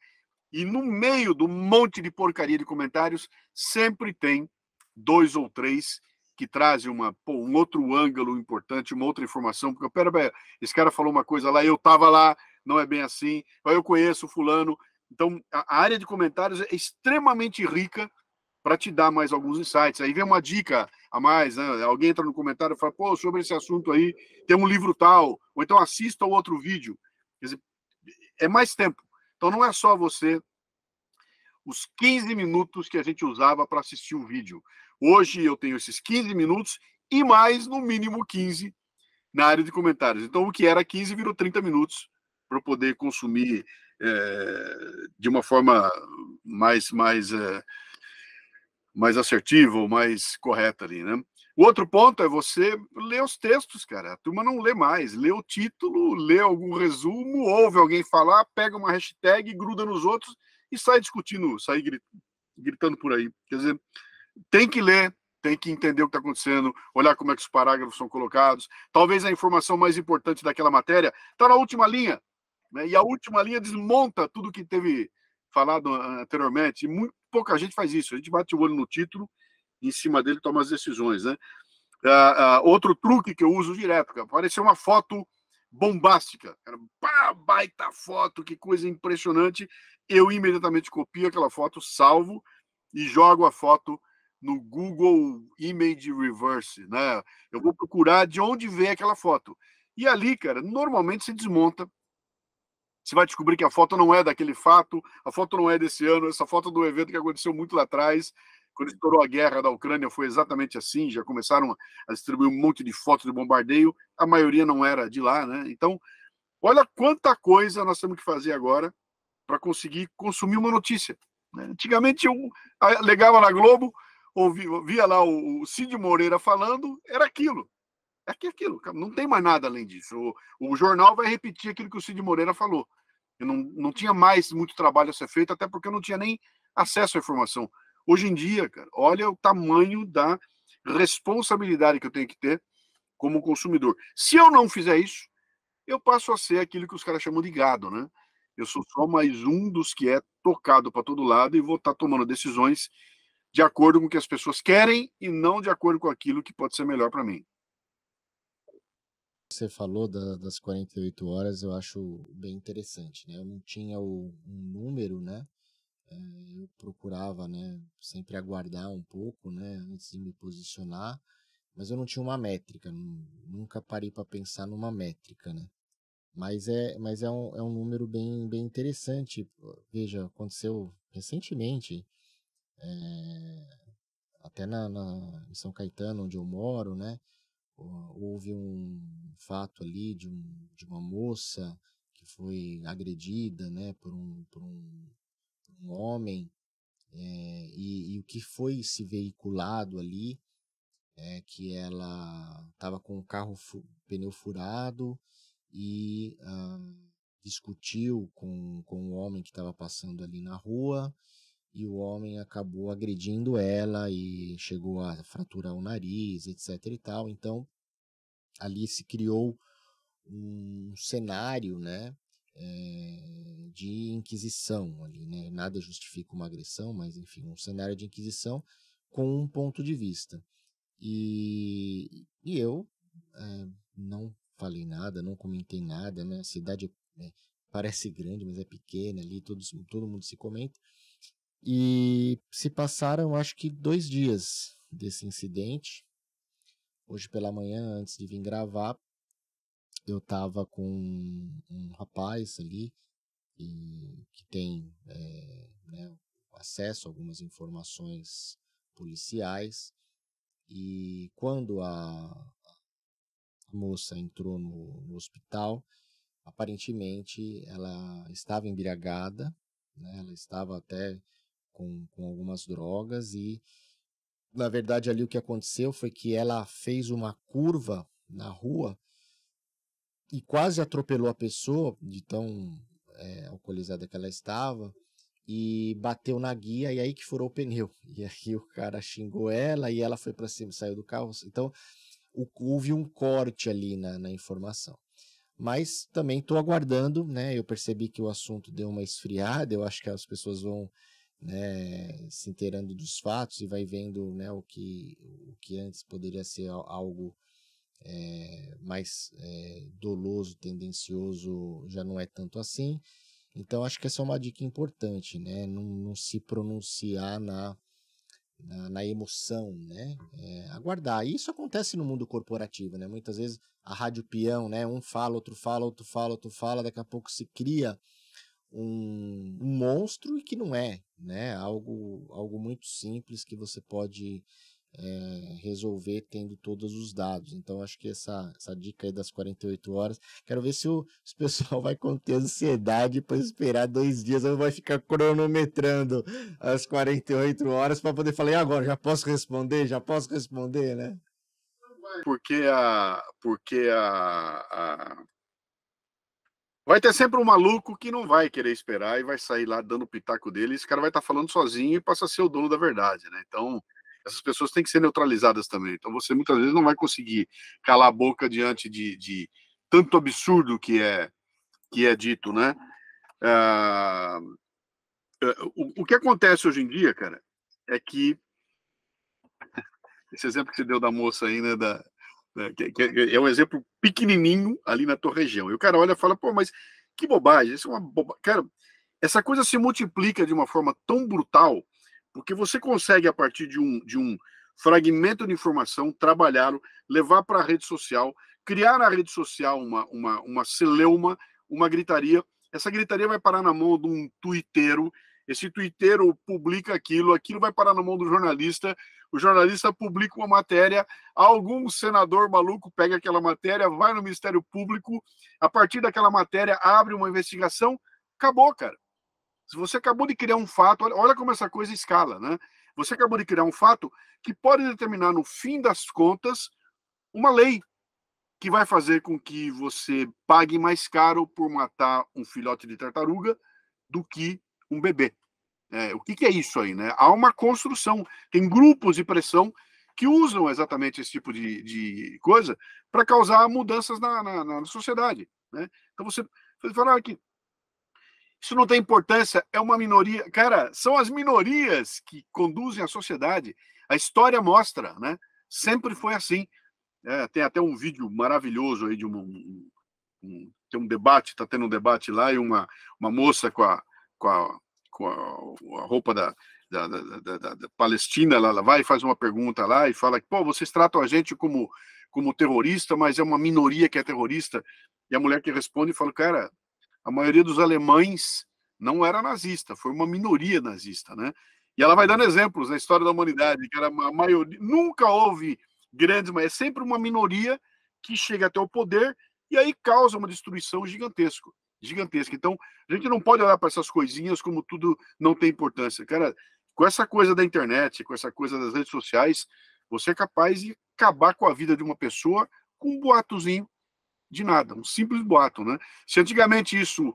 E no meio do monte de porcaria de comentários, sempre tem 2 ou 3 que trazem um outro ângulo importante, uma outra informação, porque, pera, esse cara falou uma coisa lá, eu estava lá, não é bem assim, eu conheço fulano. Então, a área de comentários é extremamente rica para te dar mais alguns insights. Aí vem uma dica a mais, né? Alguém entra no comentário e fala, pô, sobre esse assunto aí, tem um livro tal, ou então assista ao outro vídeo. Quer dizer, é mais tempo. Então, não é só você os 15 minutos que a gente usava para assistir o vídeo. Hoje eu tenho esses 15 minutos e mais, no mínimo, 15 na área de comentários. Então, o que era 15 virou 30 minutos para eu poder consumir de uma forma mais assertiva ou mais correta ali, né? O outro ponto é você ler os textos, cara. A turma não lê mais. Lê o título, lê algum resumo, ouve alguém falar, pega uma hashtag, gruda nos outros e sai discutindo, sai gritando por aí. Quer dizer, tem que ler, tem que entender o que está acontecendo, olhar como é que os parágrafos são colocados. Talvez a informação mais importante daquela matéria está na última linha, né? E a última linha desmonta tudo que teve falado anteriormente. E muito pouca gente faz isso. A gente bate o olho no título e em cima dele toma as decisões, né? Outro truque que eu uso direto, cara, apareceu uma foto bombástica, cara, pá, baita foto, que coisa impressionante. Eu imediatamente copio aquela foto, salvo e jogo a foto no Google Image Reverse, né? Eu vou procurar de onde veio aquela foto. E ali, cara, normalmente se desmonta. Você vai descobrir que a foto não é daquele fato, a foto não é desse ano, essa foto do evento que aconteceu muito lá atrás, quando estourou a guerra da Ucrânia, foi exatamente assim, já começaram a distribuir um monte de fotos de bombardeio, a maioria não era de lá, né? Então, olha quanta coisa nós temos que fazer agora para conseguir consumir uma notícia. Né? Antigamente eu ligava na Globo, via lá o Cid Moreira falando, era aquilo. É aquilo, não tem mais nada além disso. O jornal vai repetir aquilo que o Cid Moreira falou. Eu não tinha mais muito trabalho a ser feito, até porque eu não tinha nem acesso à informação. Hoje em dia, cara, olha o tamanho da responsabilidade que eu tenho que ter como consumidor. Se eu não fizer isso, eu passo a ser aquilo que os caras chamam de gado, né? Eu sou só mais um dos que é tocado para todo lado e vou estar tomando decisões de acordo com o que as pessoas querem e não de acordo com aquilo que pode ser melhor para mim. Você falou das 48 horas, eu acho bem interessante, né? Eu não tinha um número, né? Eu procurava, né, sempre aguardar um pouco, né, antes de me posicionar, mas eu não tinha uma métrica, nunca parei para pensar numa métrica, né? Mas é um número bem interessante. Veja, aconteceu recentemente, até em São Caetano, onde eu moro, né? Houve um fato ali de uma moça que foi agredida, né, por um homem, E o que foi se veiculado ali é que ela estava com o pneu furado e discutiu com o homem que estava passando ali na rua, e o homem acabou agredindo ela e chegou a fraturar o nariz, etc e tal. Então, ali se criou um cenário, né, de inquisição ali, né? Nada justifica uma agressão, mas enfim, um cenário de inquisição com um ponto de vista. E eu não falei nada, não comentei nada, né? A cidade parece grande, mas é pequena ali, todo mundo se comenta. E se passaram, acho que 2 dias desse incidente. Hoje pela manhã, antes de vir gravar, eu estava com um rapaz ali que tem né, acesso a algumas informações policiais. E quando a moça entrou no hospital, aparentemente ela estava embriagada, né? Ela estava até com algumas drogas e, na verdade, ali o que aconteceu foi que ela fez uma curva na rua e quase atropelou a pessoa, de tão alcoolizada que ela estava, e bateu na guia, e aí que furou o pneu. E aí o cara xingou ela, e ela foi para cima, saiu do carro. Então, houve um corte ali na informação. Mas também estou aguardando, né? Eu percebi que o assunto deu uma esfriada, eu acho que as pessoas vão, né, se inteirando dos fatos e vai vendo, né, o que antes poderia ser algo mais doloso, tendencioso, já não é tanto assim. Então, acho que essa é uma dica importante, né? Não se pronunciar na emoção, né? Aguardar. E isso acontece no mundo corporativo, né? Muitas vezes a rádio peão, né? Um fala, outro fala, outro fala, outro fala, daqui a pouco se cria um monstro e que não é, né? Algo muito simples que você pode resolver tendo todos os dados. Então, acho que essa dica aí das 48 horas, quero ver se o pessoal vai conter ansiedade para esperar 2 dias, ou vai ficar cronometrando as 48 horas para poder falar, e agora, já posso responder? Já posso responder, né? Porque vai ter sempre um maluco que não vai querer esperar e vai sair lá dando o pitaco dele, e esse cara vai estar falando sozinho e passa a ser o dono da verdade, né? Então, essas pessoas têm que ser neutralizadas também. Então, você muitas vezes não vai conseguir calar a boca diante de tanto absurdo que é dito, né? Ah, o que acontece hoje em dia, cara, é que esse exemplo que você deu da moça aí, né, que é um exemplo pequenininho ali na tua região. E o cara olha e fala, pô, mas que bobagem, isso é uma bobagem. Cara, essa coisa se multiplica de uma forma tão brutal, porque você consegue, a partir de um fragmento de informação, trabalhá-lo, levar para a rede social, criar na rede social uma celeuma, uma gritaria. Essa gritaria vai parar na mão de um tuiteiro, esse tuiteiro publica aquilo vai parar na mão do jornalista, o jornalista publica uma matéria, algum senador maluco pega aquela matéria, vai no Ministério Público, a partir daquela matéria abre uma investigação, acabou, cara. Se você acabou de criar um fato, olha como essa coisa escala, né? Você acabou de criar um fato que pode determinar, no fim das contas, uma lei que vai fazer com que você pague mais caro por matar um filhote de tartaruga do que um bebê. O que é isso aí, né? Há uma construção, tem grupos de pressão que usam exatamente esse tipo de coisa para causar mudanças na sociedade, né? Então você fala que isso não tem importância, é uma minoria. Cara, são as minorias que conduzem a sociedade. A história mostra, né? Sempre foi assim. Tem até um vídeo maravilhoso aí de tem um debate, está tendo um debate lá, e uma moça com a, com a roupa da Palestina, ela vai e faz uma pergunta lá e fala que, pô, vocês tratam a gente como terrorista, mas é uma minoria que é terrorista. E a mulher que responde fala, cara, a maioria dos alemães não era nazista, foi uma minoria nazista, né? E ela vai dando exemplos na história da humanidade, que era a maioria, nunca houve grandes, mas é sempre uma minoria que chega até o poder e aí causa uma destruição gigantesca. Então, a gente não pode olhar para essas coisinhas como tudo não tem importância. Cara, com essa coisa da internet, com essa coisa das redes sociais, você é capaz de acabar com a vida de uma pessoa com um boatozinho de nada, um simples boato, né? Se antigamente isso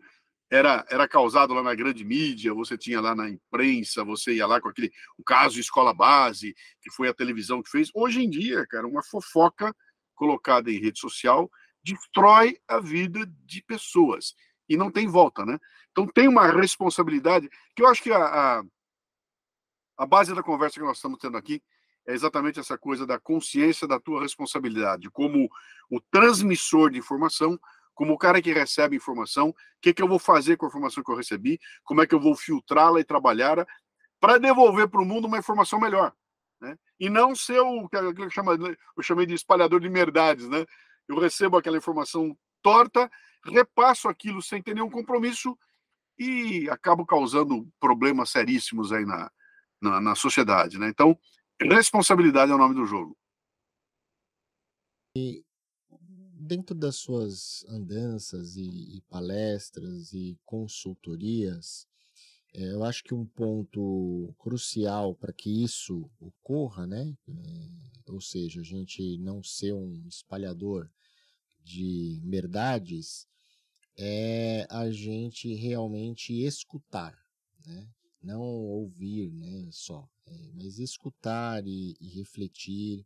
era causado lá na grande mídia, você tinha lá na imprensa, você ia lá com aquele o caso Escola Base, que foi a televisão que fez. Hoje em dia, cara, uma fofoca colocada em rede social destrói a vida de pessoas e não tem volta, né? Então tem uma responsabilidade que eu acho que a base da conversa que nós estamos tendo aqui é exatamente essa coisa da consciência da tua responsabilidade, como o transmissor de informação, como o cara que recebe informação, o que eu vou fazer com a informação que eu recebi, como é que eu vou filtrá-la e trabalhá-la para devolver para o mundo uma informação melhor. Né? E não ser o que eu chamei de espalhador de verdades. Né? Eu recebo aquela informação torta, repasso aquilo sem ter nenhum compromisso e acabo causando problemas seríssimos aí na sociedade. Né? Então, responsabilidade é o nome do jogo. E dentro das suas andanças e palestras e consultorias, eu acho que um ponto crucial para que isso ocorra, né? Ou seja, a gente não ser um espalhador de verdades, é a gente realmente escutar, né? Não ouvir, né, só, mas escutar e refletir.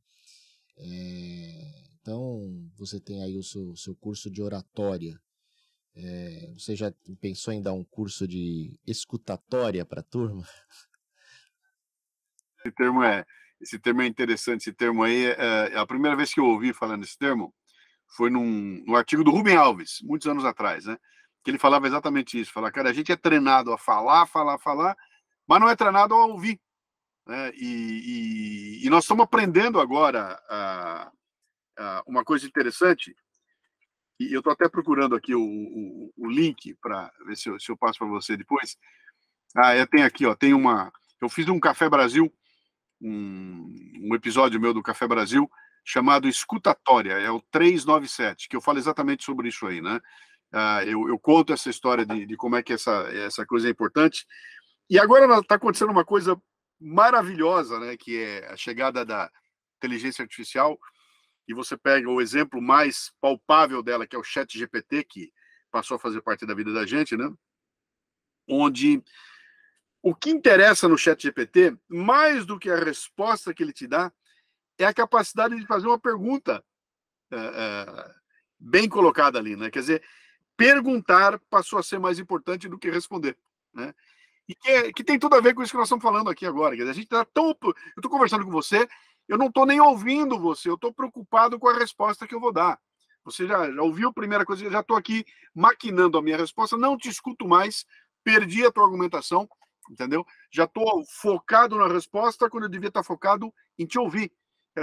Então, você tem aí o seu curso de oratória. Você já pensou em dar um curso de escutatória para a turma? Esse termo é interessante. Esse termo aí, a primeira vez que eu ouvi falando esse termo foi no artigo do Rubem Alves, muitos anos atrás, né? Que ele falava exatamente isso. Falava, cara, a gente é treinado a falar, mas não é treinado a ouvir. Né? E nós estamos aprendendo agora uma coisa interessante, e eu estou até procurando aqui o link para ver se eu passo para você depois. Eu tenho aqui, ó, eu fiz um Café Brasil, um episódio meu do Café Brasil, chamado Escutatória, é o 397, que eu falo exatamente sobre isso aí, né? Eu conto essa história de como é que essa coisa é importante. E agora está acontecendo uma coisa maravilhosa, né? Que é a chegada da inteligência artificial, e você pega o exemplo mais palpável dela, que é o Chat GPT, que passou a fazer parte da vida da gente, né? Onde o que interessa no Chat GPT, mais do que a resposta que ele te dá, é a capacidade de fazer uma pergunta bem colocada ali, né? Quer dizer, perguntar passou a ser mais importante do que responder, né? E que tem tudo a ver com isso que nós estamos falando aqui agora. Quer dizer, a gente tá tão. Eu estou conversando com você, eu não estou nem ouvindo você, eu estou preocupado com a resposta que eu vou dar. Você já ouviu a primeira coisa, eu já estou aqui maquinando a minha resposta, não te escuto mais, perdi a tua argumentação, entendeu? Já estou focado na resposta quando eu devia estar focado em te ouvir.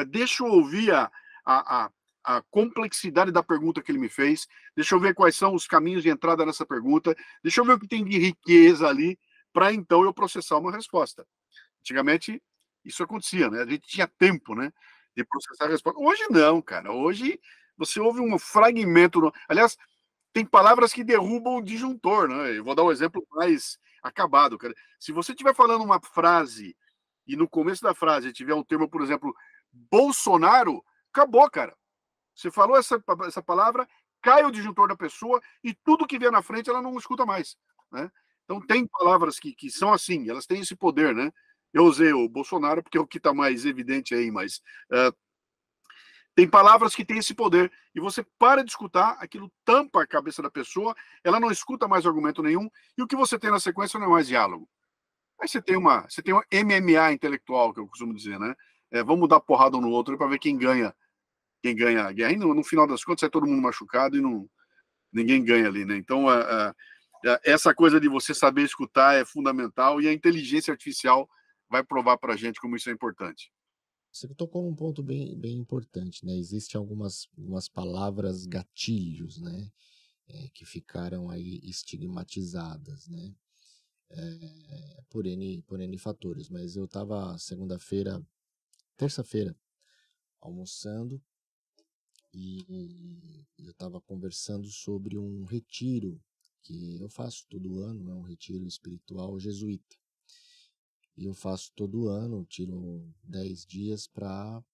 Deixa eu ouvir a, a complexidade da pergunta que ele me fez, deixa eu ver quais são os caminhos de entrada nessa pergunta, deixa eu ver o que tem de riqueza ali, para então eu processar uma resposta. Antigamente, isso acontecia, né? A gente tinha tempo, né, de processar a resposta. Hoje não, cara. Hoje você ouve um fragmento. Aliás, tem palavras que derrubam o disjuntor, né? Eu vou dar um exemplo mais acabado, cara. Se você estiver falando uma frase e no começo da frase tiver um termo, por exemplo, Bolsonaro, acabou, cara. Você falou essa palavra, cai o disjuntor da pessoa e tudo que vier na frente ela não escuta mais, né? Então tem palavras que são assim, elas têm esse poder, né? Eu usei o Bolsonaro porque é o que está mais evidente aí, mas tem palavras que têm esse poder e você para de escutar, aquilo tampa a cabeça da pessoa, ela não escuta mais argumento nenhum e o que você tem na sequência não é mais diálogo. Aí você tem um MMA intelectual, que eu costumo dizer, né? Vamos dar porrada um no outro para ver quem ganha a guerra. E no final das contas, sai todo mundo machucado e ninguém ganha ali, né? Então, essa coisa de você saber escutar é fundamental e a inteligência artificial vai provar para a gente como isso é importante. Você tocou num ponto bem importante, né? Existem algumas palavras gatilhos, né? Que ficaram aí estigmatizadas, né? Por N fatores. Mas eu estava terça-feira, almoçando e eu estava conversando sobre um retiro que eu faço todo ano, é um retiro espiritual jesuíta. e eu faço todo ano, tiro 10 dias para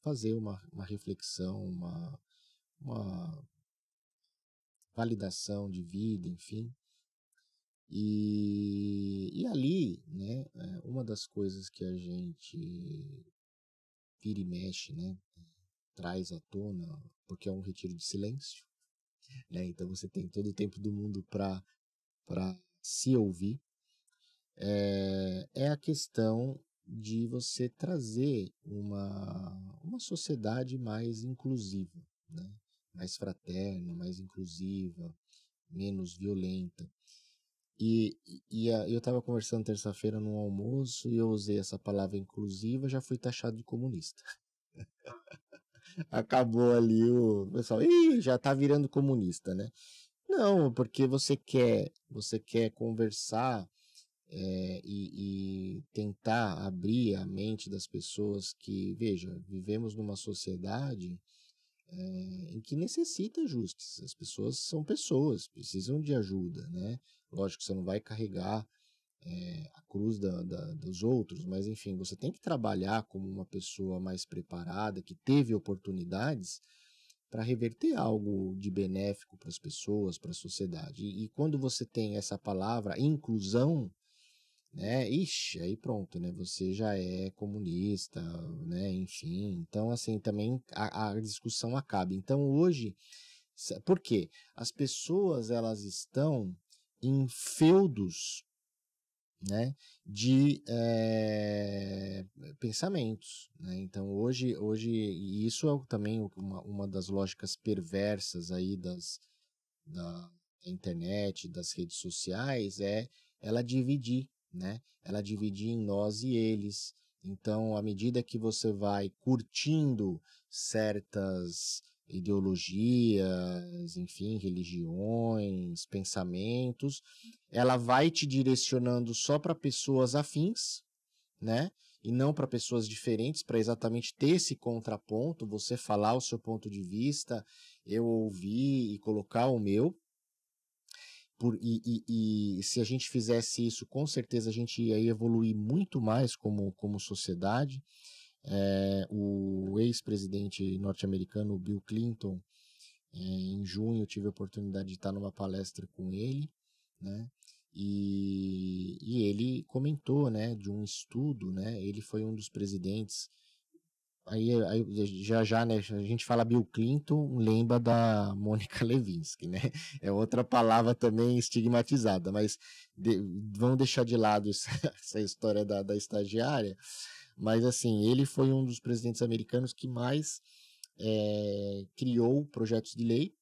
fazer uma reflexão, uma validação de vida, enfim. E ali, né, uma das coisas que a gente vira e mexe, né, traz à tona, porque é um retiro de silêncio, né, então você tem todo o tempo do mundo para se ouvir, é a questão de você trazer uma sociedade mais inclusiva, né, mais fraterna, mais inclusiva, menos violenta. Eu estava conversando terça-feira no almoço e eu usei essa palavra inclusiva, já fui taxado de comunista. Acabou ali o pessoal, ih, já está virando comunista, né? Não, porque você quer conversar e tentar abrir a mente das pessoas que, veja, vivemos numa sociedade em que necessita ajustes. As pessoas são pessoas, precisam de ajuda, né? Lógico que você não vai carregar a cruz dos outros, mas enfim, você tem que trabalhar como uma pessoa mais preparada, que teve oportunidades para reverter algo de benéfico para as pessoas, para a sociedade. E quando você tem essa palavra inclusão, né, ixi, aí pronto, né, você já é comunista, né, enfim. Então, assim, também a discussão acaba. Então, hoje, por quê? As pessoas, elas estão em feudos, né, de pensamentos, né? Então hoje e isso é também uma das lógicas perversas aí da internet, das redes sociais, ela dividir, né? Ela dividir em nós e eles. Então, à medida que você vai curtindo certas ideologias, enfim, religiões, pensamentos, ela vai te direcionando só para pessoas afins, né? E não para pessoas diferentes, para exatamente ter esse contraponto, você falar o seu ponto de vista, eu ouvir e colocar o meu. E se a gente fizesse isso, com certeza a gente ia evoluir muito mais como sociedade. O ex-presidente norte-americano Bill Clinton, em junho eu tive a oportunidade de estar numa palestra com ele, né? E ele comentou, né, de um estudo, né? Ele foi um dos presidentes. Aí já, né, a gente fala Bill Clinton, lembra da Mônica Lewinsky, né? É outra palavra também estigmatizada, mas vamos deixar de lado essa história da estagiária. Mas, assim, ele foi um dos presidentes americanos que mais criou projetos de lei,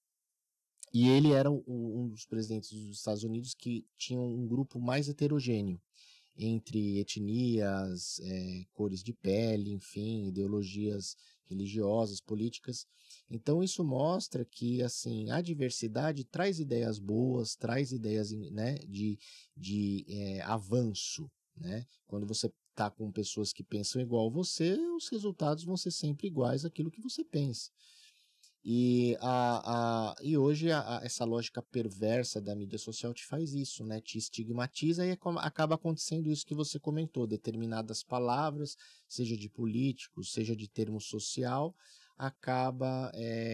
e ele era um dos presidentes dos Estados Unidos que tinha um grupo mais heterogêneo, entre etnias, cores de pele, enfim, ideologias religiosas, políticas. Então, isso mostra que, assim, a diversidade traz ideias boas, traz ideias, né, de avanço, né? Quando você está com pessoas que pensam igual a você, os resultados vão ser sempre iguais àquilo que você pensa. E hoje essa lógica perversa da mídia social te faz isso, né? Te estigmatiza e acaba acontecendo isso que você comentou, determinadas palavras, seja de político, seja de termo social, acaba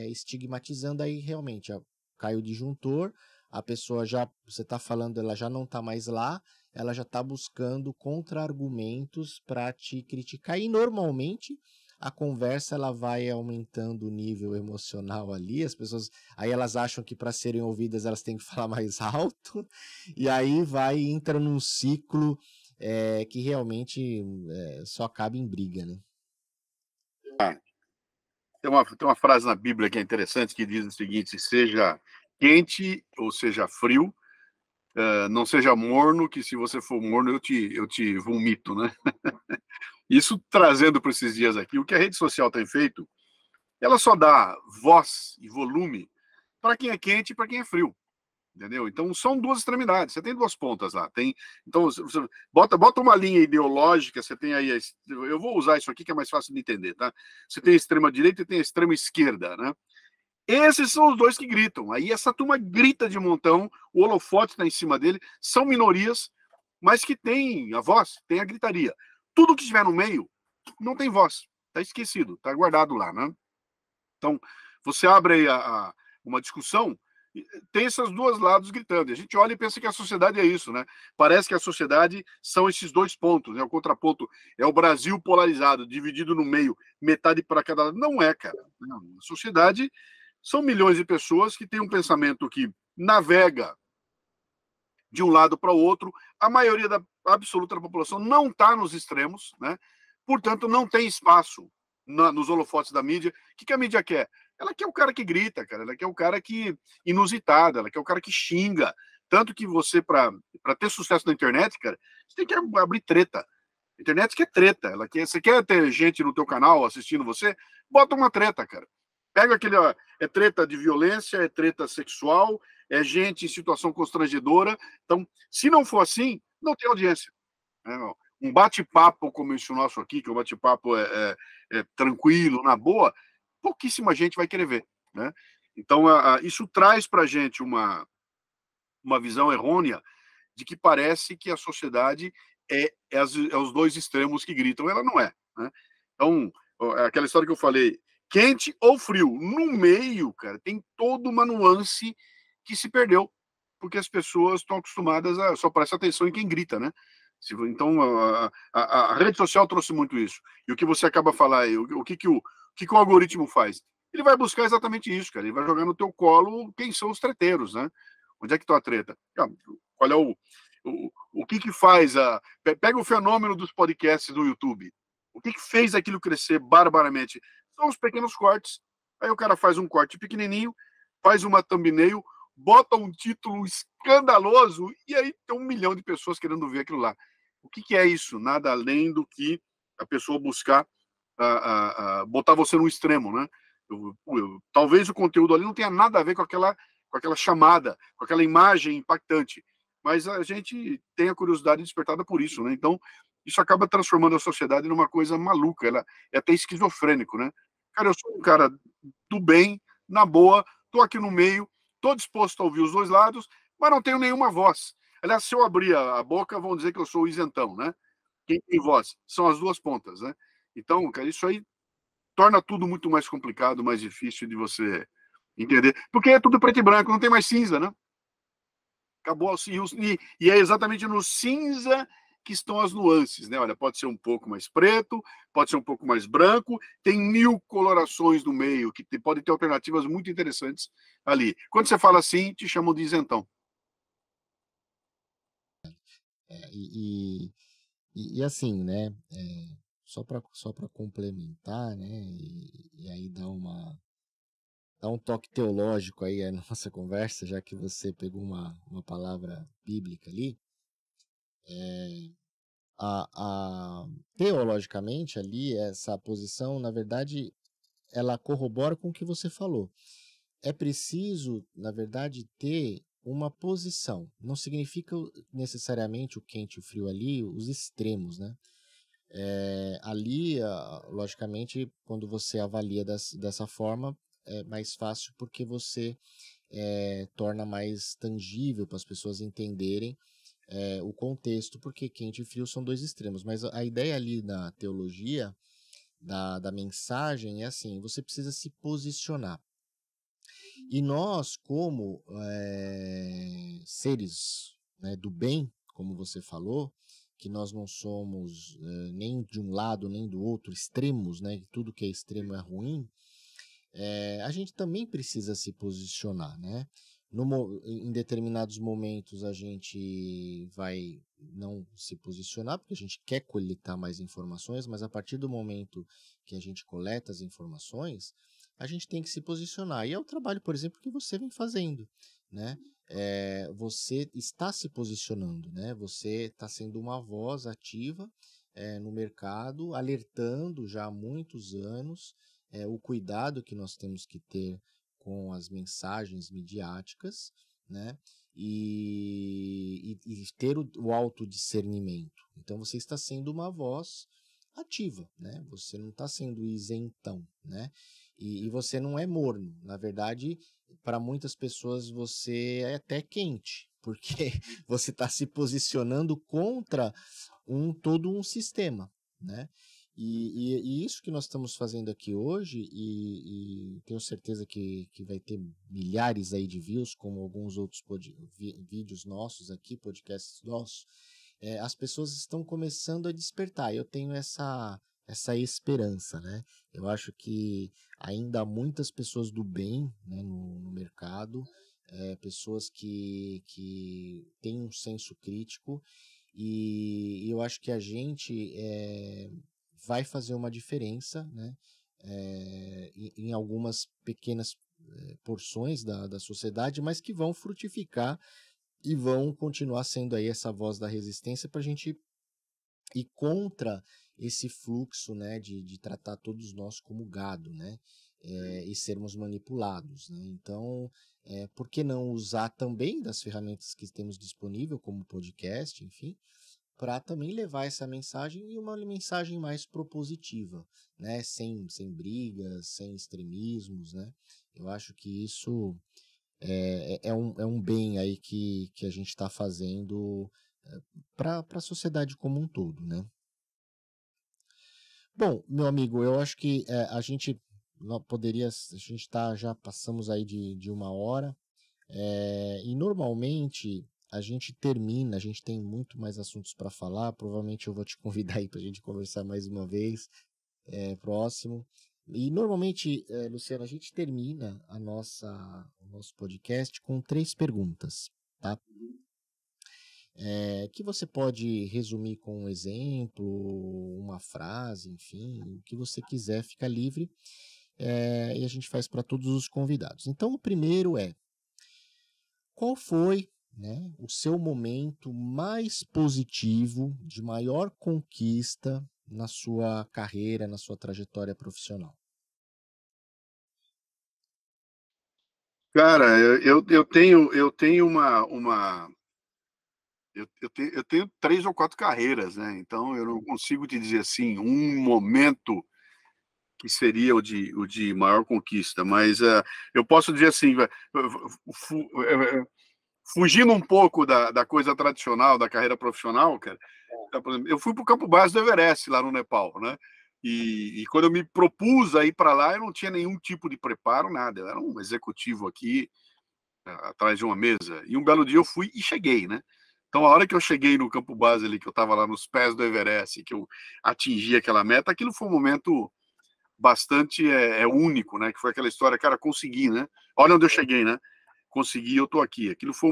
estigmatizando. Aí realmente cai o disjuntor, a pessoa você está falando, ela já não está mais lá, ela já está buscando contra-argumentos para te criticar, e normalmente a conversa ela vai aumentando o nível emocional ali, as pessoas aí elas acham que para serem ouvidas elas têm que falar mais alto, e aí entra num ciclo que realmente só acaba em briga, né? Tem uma frase na Bíblia que é interessante, que diz o seguinte: seja quente ou seja frio, não seja morno, que se você for morno eu te vomito, né? Isso trazendo para esses dias aqui, o que a rede social tem feito, ela só dá voz e volume para quem é quente e para quem é frio, entendeu? Então são duas extremidades, você tem duas pontas lá. Então você bota uma linha ideológica, você tem aí, eu vou usar isso aqui que é mais fácil de entender, tá? Você tem a extrema direita e tem a extrema esquerda, né? Esses são os dois que gritam. Aí essa turma grita de montão, o holofote está em cima dele, são minorias, mas que tem a voz, tem a gritaria. Tudo que estiver no meio não tem voz, está esquecido, está guardado lá, né? Então, você abre aí uma discussão, tem esses dois lados gritando. A gente olha e pensa que a sociedade é isso, né? Parece que a sociedade são esses dois pontos, né? O contraponto é o Brasil polarizado, dividido no meio, metade para cada lado. Não é, cara. Não. A sociedade são milhões de pessoas que têm um pensamento que navega de um lado para o outro. A maioria absoluta da população não está nos extremos, né? Portanto, não tem espaço nos holofotes da mídia. O que a mídia quer? Ela quer o cara que grita, cara. Ela quer o cara que inusitado, ela quer o cara que xinga. Tanto que você, para ter sucesso na internet, cara, você tem que abrir treta. A internet quer treta. Você quer ter gente no teu canal assistindo você? Bota uma treta, cara. Pega aquele, ó, é treta de violência, é treta sexual, é gente em situação constrangedora. Então, se não for assim, não tem audiência. Um bate-papo como esse nosso aqui, que o bate-papo é tranquilo, na boa, pouquíssima gente vai querer ver, né? Então, isso traz para a gente uma visão errônea de que parece que a sociedade é os dois extremos que gritam. Ela não é, né? Então, aquela história que eu falei, quente ou frio, no meio, cara, tem toda uma nuance que se perdeu, porque as pessoas estão acostumadas a só prestar atenção em quem grita, né? Então, a rede social trouxe muito isso. E o que você acaba de falar aí, o que o algoritmo faz? Ele vai buscar exatamente isso, cara. Ele vai jogar no teu colo quem são os treteiros, né? Onde é que está a treta? Qual é o que faz Pega o fenômeno dos podcasts do YouTube. O que fez aquilo crescer barbaramente? São os pequenos cortes. Aí o cara faz um corte pequenininho, faz uma thumbnail, bota um título escandaloso e aí tem 1 milhão de pessoas querendo ver aquilo lá. O que é isso? Nada além do que a pessoa buscar botar você no extremo, né? Talvez o conteúdo ali não tenha nada a ver com aquela chamada, com aquela imagem impactante, mas a gente tem a curiosidade despertada por isso, né? Então, isso acaba transformando a sociedade numa coisa maluca, ela é até esquizofrênico, né? Cara, eu sou um cara do bem, na boa, tô aqui no meio, tô disposto a ouvir os dois lados, mas não tenho nenhuma voz. Aliás, se eu abrir a boca, vão dizer que eu sou o isentão, né? Quem tem voz? São as duas pontas, né? Então, cara, isso aí torna tudo muito mais complicado, mais difícil de você entender. Porque é tudo preto e branco, não tem mais cinza, né? Acabou assim. E é exatamente no cinza que estão as nuances, né? Olha, pode ser um pouco mais preto, pode ser um pouco mais branco, tem 1000 colorações no meio, que pode ter alternativas muito interessantes ali. Quando você fala assim, te chamam de isentão. E assim, né? Só para complementar, né? E aí dar um toque teológico aí na nossa conversa, já que você pegou uma palavra bíblica ali. Teologicamente ali, essa posição, na verdade, ela corrobora com o que você falou. É preciso, na verdade, ter uma posição. Não significa necessariamente o quente e o frio ali, os extremos, né? Ali, logicamente, quando você avalia dessa forma, é mais fácil porque você torna mais tangível para as pessoas entenderem o contexto, porque quente e frio são dois extremos. Mas a ideia ali na teologia, da mensagem, é assim, você precisa se posicionar. E nós, como seres, né, do bem, como você falou, que nós não somos nem de um lado nem do outro, extremos, né, tudo que é extremo é ruim, a gente também precisa se posicionar, né? Em determinados momentos a gente vai não se posicionar porque a gente quer coletar mais informações, mas a partir do momento que a gente coleta as informações, a gente tem que se posicionar. E é o trabalho, por exemplo, que você vem fazendo, né? Você está se posicionando, né? Você está sendo uma voz ativa no mercado, alertando já há muitos anos o cuidado que nós temos que ter com as mensagens midiáticas, né? E ter o autodiscernimento. Então você está sendo uma voz ativa, né? Você não está sendo isentão, né? E você não é morno. Na verdade, para muitas pessoas você é até quente, porque você está se posicionando contra todo um sistema, né? E isso que nós estamos fazendo aqui hoje, e tenho certeza que vai ter milhares aí de views, como alguns outros vídeos nossos aqui, podcasts nossos, as pessoas estão começando a despertar. Eu tenho essa esperança, né? Eu acho que ainda há muitas pessoas do bem, né, no mercado, pessoas que têm um senso crítico, e eu acho que a gente vai fazer uma diferença, né, em algumas pequenas porções da sociedade, mas que vão frutificar e vão continuar sendo aí essa voz da resistência para a gente ir contra esse fluxo, né, de tratar todos nós como gado, né, e sermos manipulados, né? Então, por que não usar também das ferramentas que temos disponível, como podcast, enfim, para também levar essa mensagem, e uma mensagem mais propositiva, né? Sem brigas, sem extremismos, né? Eu acho que isso é um bem aí que a gente está fazendo para a sociedade como um todo, né? Bom, meu amigo, eu acho que a gente já passamos aí de 1 hora, e normalmente a gente tem muito mais assuntos para falar. Provavelmente eu vou te convidar aí para a gente conversar mais uma vez, próximo. E normalmente, Luciano, a gente termina o nosso podcast com 3 perguntas, tá? Que você pode resumir com um exemplo, uma frase, enfim, o que você quiser, fica livre, e a gente faz para todos os convidados. Então, o primeiro qual foi, né, o seu momento mais positivo, de maior conquista na sua carreira, na sua trajetória profissional? Cara, eu tenho eu tenho 3 ou 4 carreiras, né? Então eu não consigo te dizer assim um momento que seria o de maior conquista, mas eu posso dizer assim, fugindo um pouco da coisa tradicional da carreira profissional, cara. Por exemplo, eu fui para o campo base do Everest lá no Nepal, né? E quando eu me propus a ir para lá, eu não tinha nenhum tipo de preparo, nada. Eu era um executivo aqui atrás de uma mesa. E um belo dia eu fui e cheguei, né? Então, a hora que eu cheguei no campo base ali, que eu estava lá nos pés do Everest, que eu atingi aquela meta, aquilo foi um momento bastante único, né? Que foi aquela história, cara, consegui, né? Olha onde eu cheguei, né? Consegui, eu tô aqui. Aquilo foi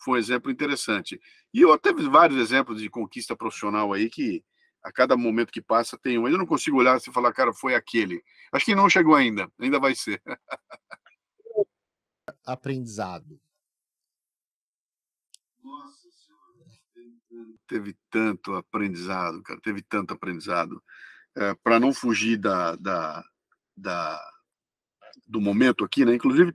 um exemplo interessante. E eu teve vários exemplos de conquista profissional aí que a cada momento que passa tem um. Eu não consigo olhar e falar, cara, foi aquele. Acho que não chegou ainda vai ser. Aprendizado. Nossa Senhora, teve tanto aprendizado, cara, teve tanto aprendizado. Para não fugir do momento aqui, né? Inclusive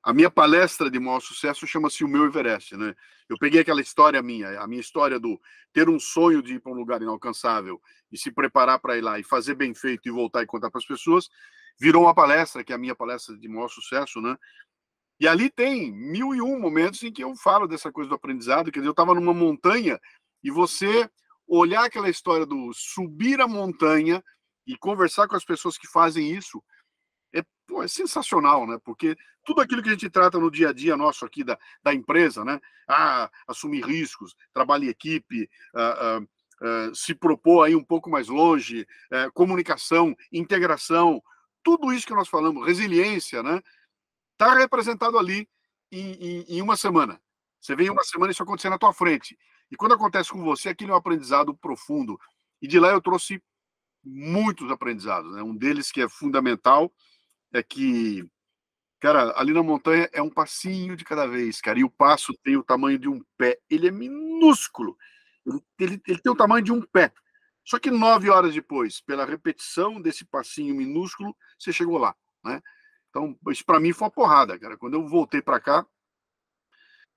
a minha palestra de maior sucesso chama-se O Meu Everest, né? Eu peguei aquela história a minha história do ter um sonho de ir para um lugar inalcançável e se preparar para ir lá e fazer bem feito e voltar e contar para as pessoas, virou uma palestra, que é a minha palestra de maior sucesso, né? E ali tem 1001 momentos em que eu falo dessa coisa do aprendizado. Quer dizer, eu estava numa montanha e você olhar aquela história do subir a montanha e conversar com as pessoas que fazem isso é sensacional, né? Porque tudo aquilo que a gente trata no dia a dia nosso aqui da empresa, né? Assumir riscos, trabalho em equipe, se propor aí um pouco mais longe, comunicação, integração, tudo isso que nós falamos, resiliência, né? Está representado ali em uma semana. Você vê em uma semana isso acontecer na tua frente. E quando acontece com você, aquilo é um aprendizado profundo. E de lá eu trouxe muitos aprendizados, né? Um deles que é fundamental é que, cara, ali na montanha é um passinho de cada vez, cara. E o passo tem o tamanho de um pé. Ele é minúsculo. Ele tem o tamanho de um pé. Só que 9 horas depois, pela repetição desse passinho minúsculo, você chegou lá, né? Então, isso para mim foi uma porrada, cara. Quando eu voltei para cá,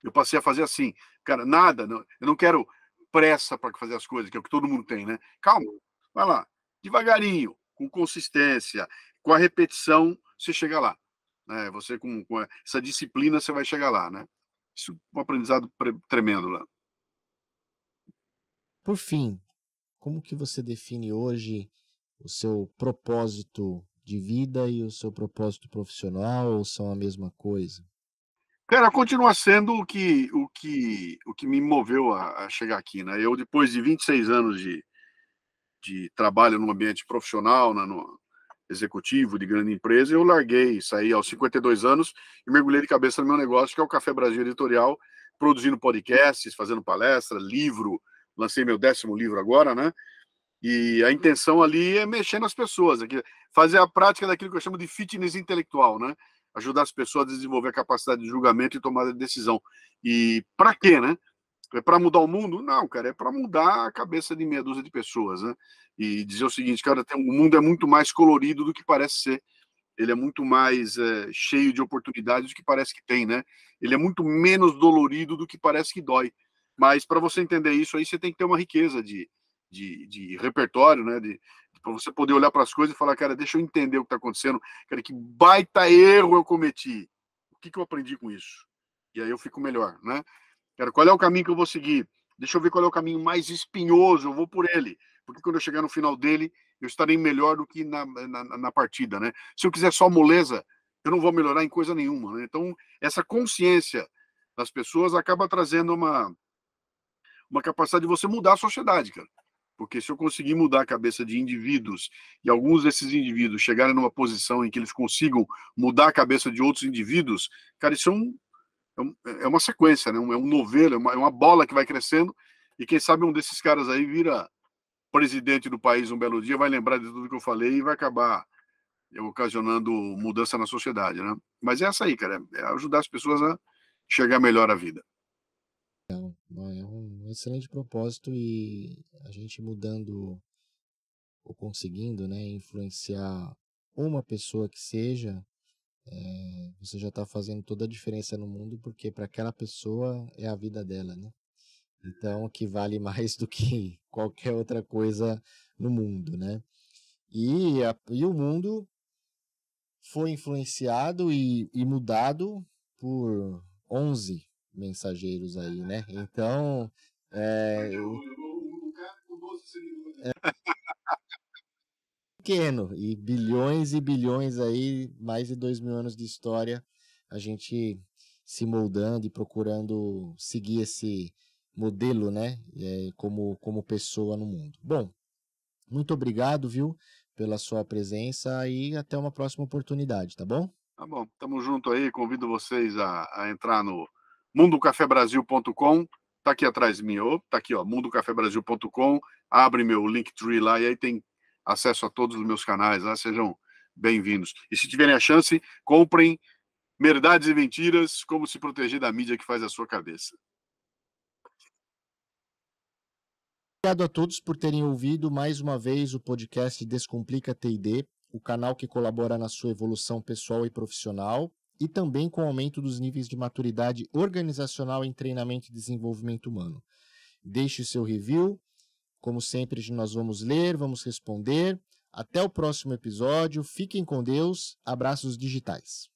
eu passei a fazer assim, cara, nada, não, eu não quero pressa para fazer as coisas, que é o que todo mundo tem, né? Calma, vai lá, devagarinho, com consistência, com a repetição, você chega lá. Né? Você com essa disciplina, você vai chegar lá, né? Isso é um aprendizado tremendo lá. Por fim, como que você define hoje o seu propósito de vida e o seu propósito profissional, ou são a mesma coisa? Cara, continua sendo o que me moveu a chegar aqui, né? Eu, depois de 26 anos de trabalho no ambiente profissional, né, no executivo de grande empresa, eu larguei, saí aos 52 anos e mergulhei de cabeça no meu negócio, que é o Café Brasil Editorial, produzindo podcasts, fazendo palestra, livro, lancei meu 10º livro agora, né? E a intenção ali é mexer nas pessoas, fazer a prática daquilo que eu chamo de fitness intelectual, né? Ajudar as pessoas a desenvolver a capacidade de julgamento e tomada de decisão. E para quê, né? É para mudar o mundo? Não, cara, é para mudar a cabeça de meia dúzia de pessoas, né? E dizer o seguinte, cara, o mundo é muito mais colorido do que parece ser. Ele é muito mais cheio de oportunidades do que parece que tem, né? Ele é muito menos dolorido do que parece que dói. Mas para você entender isso aí, você tem que ter uma riqueza de repertório, né? Para você poder olhar para as coisas e falar, cara, deixa eu entender o que está acontecendo. Cara, que baita erro eu cometi. O que eu aprendi com isso? E aí eu fico melhor, né? Cara, qual é o caminho que eu vou seguir? Deixa eu ver qual é o caminho mais espinhoso, eu vou por ele. Porque quando eu chegar no final dele, eu estarei melhor do que na partida, né? Se eu quiser só moleza, eu não vou melhorar em coisa nenhuma, né? Então, essa consciência das pessoas acaba trazendo uma capacidade de você mudar a sociedade, cara. Porque se eu conseguir mudar a cabeça de indivíduos e alguns desses indivíduos chegarem numa posição em que eles consigam mudar a cabeça de outros indivíduos, cara, isso é uma sequência, né? É um novelo, é uma bola que vai crescendo e quem sabe um desses caras aí vira presidente do país um belo dia, vai lembrar de tudo que eu falei e vai acabar ocasionando mudança na sociedade, né? Mas é essa aí, cara, é ajudar as pessoas a enxergar melhor a vida. É um excelente propósito, e a gente mudando ou conseguindo, né, influenciar uma pessoa que seja, você já está fazendo toda a diferença no mundo, porque para aquela pessoa é a vida dela, né? Então, que vale mais do que qualquer outra coisa no mundo, né? E o mundo foi influenciado e mudado por 11 mensageiros aí, né? Então, é pequeno, e bilhões aí, mais de 2.000 anos de história, a gente se moldando e procurando seguir esse modelo, né? Como pessoa no mundo. Bom, muito obrigado, viu, pela sua presença, e até uma próxima oportunidade, tá bom? Tá bom, tamo junto aí, convido vocês a entrar no mundocafebrasil.com, tá aqui atrás de mim, tá aqui, ó, mundocafebrasil.com, abre meu Linktree lá e aí tem acesso a todos os meus canais lá, sejam bem-vindos. E se tiverem a chance, comprem Verdades e Mentiras, como se proteger da mídia que faz a sua cabeça. Obrigado a todos por terem ouvido mais uma vez o podcast Descomplica T&D, o canal que colabora na sua evolução pessoal e profissional, e também com o aumento dos níveis de maturidade organizacional em treinamento e desenvolvimento humano. Deixe o seu review, como sempre nós vamos ler, vamos responder. Até o próximo episódio, fiquem com Deus, abraços digitais.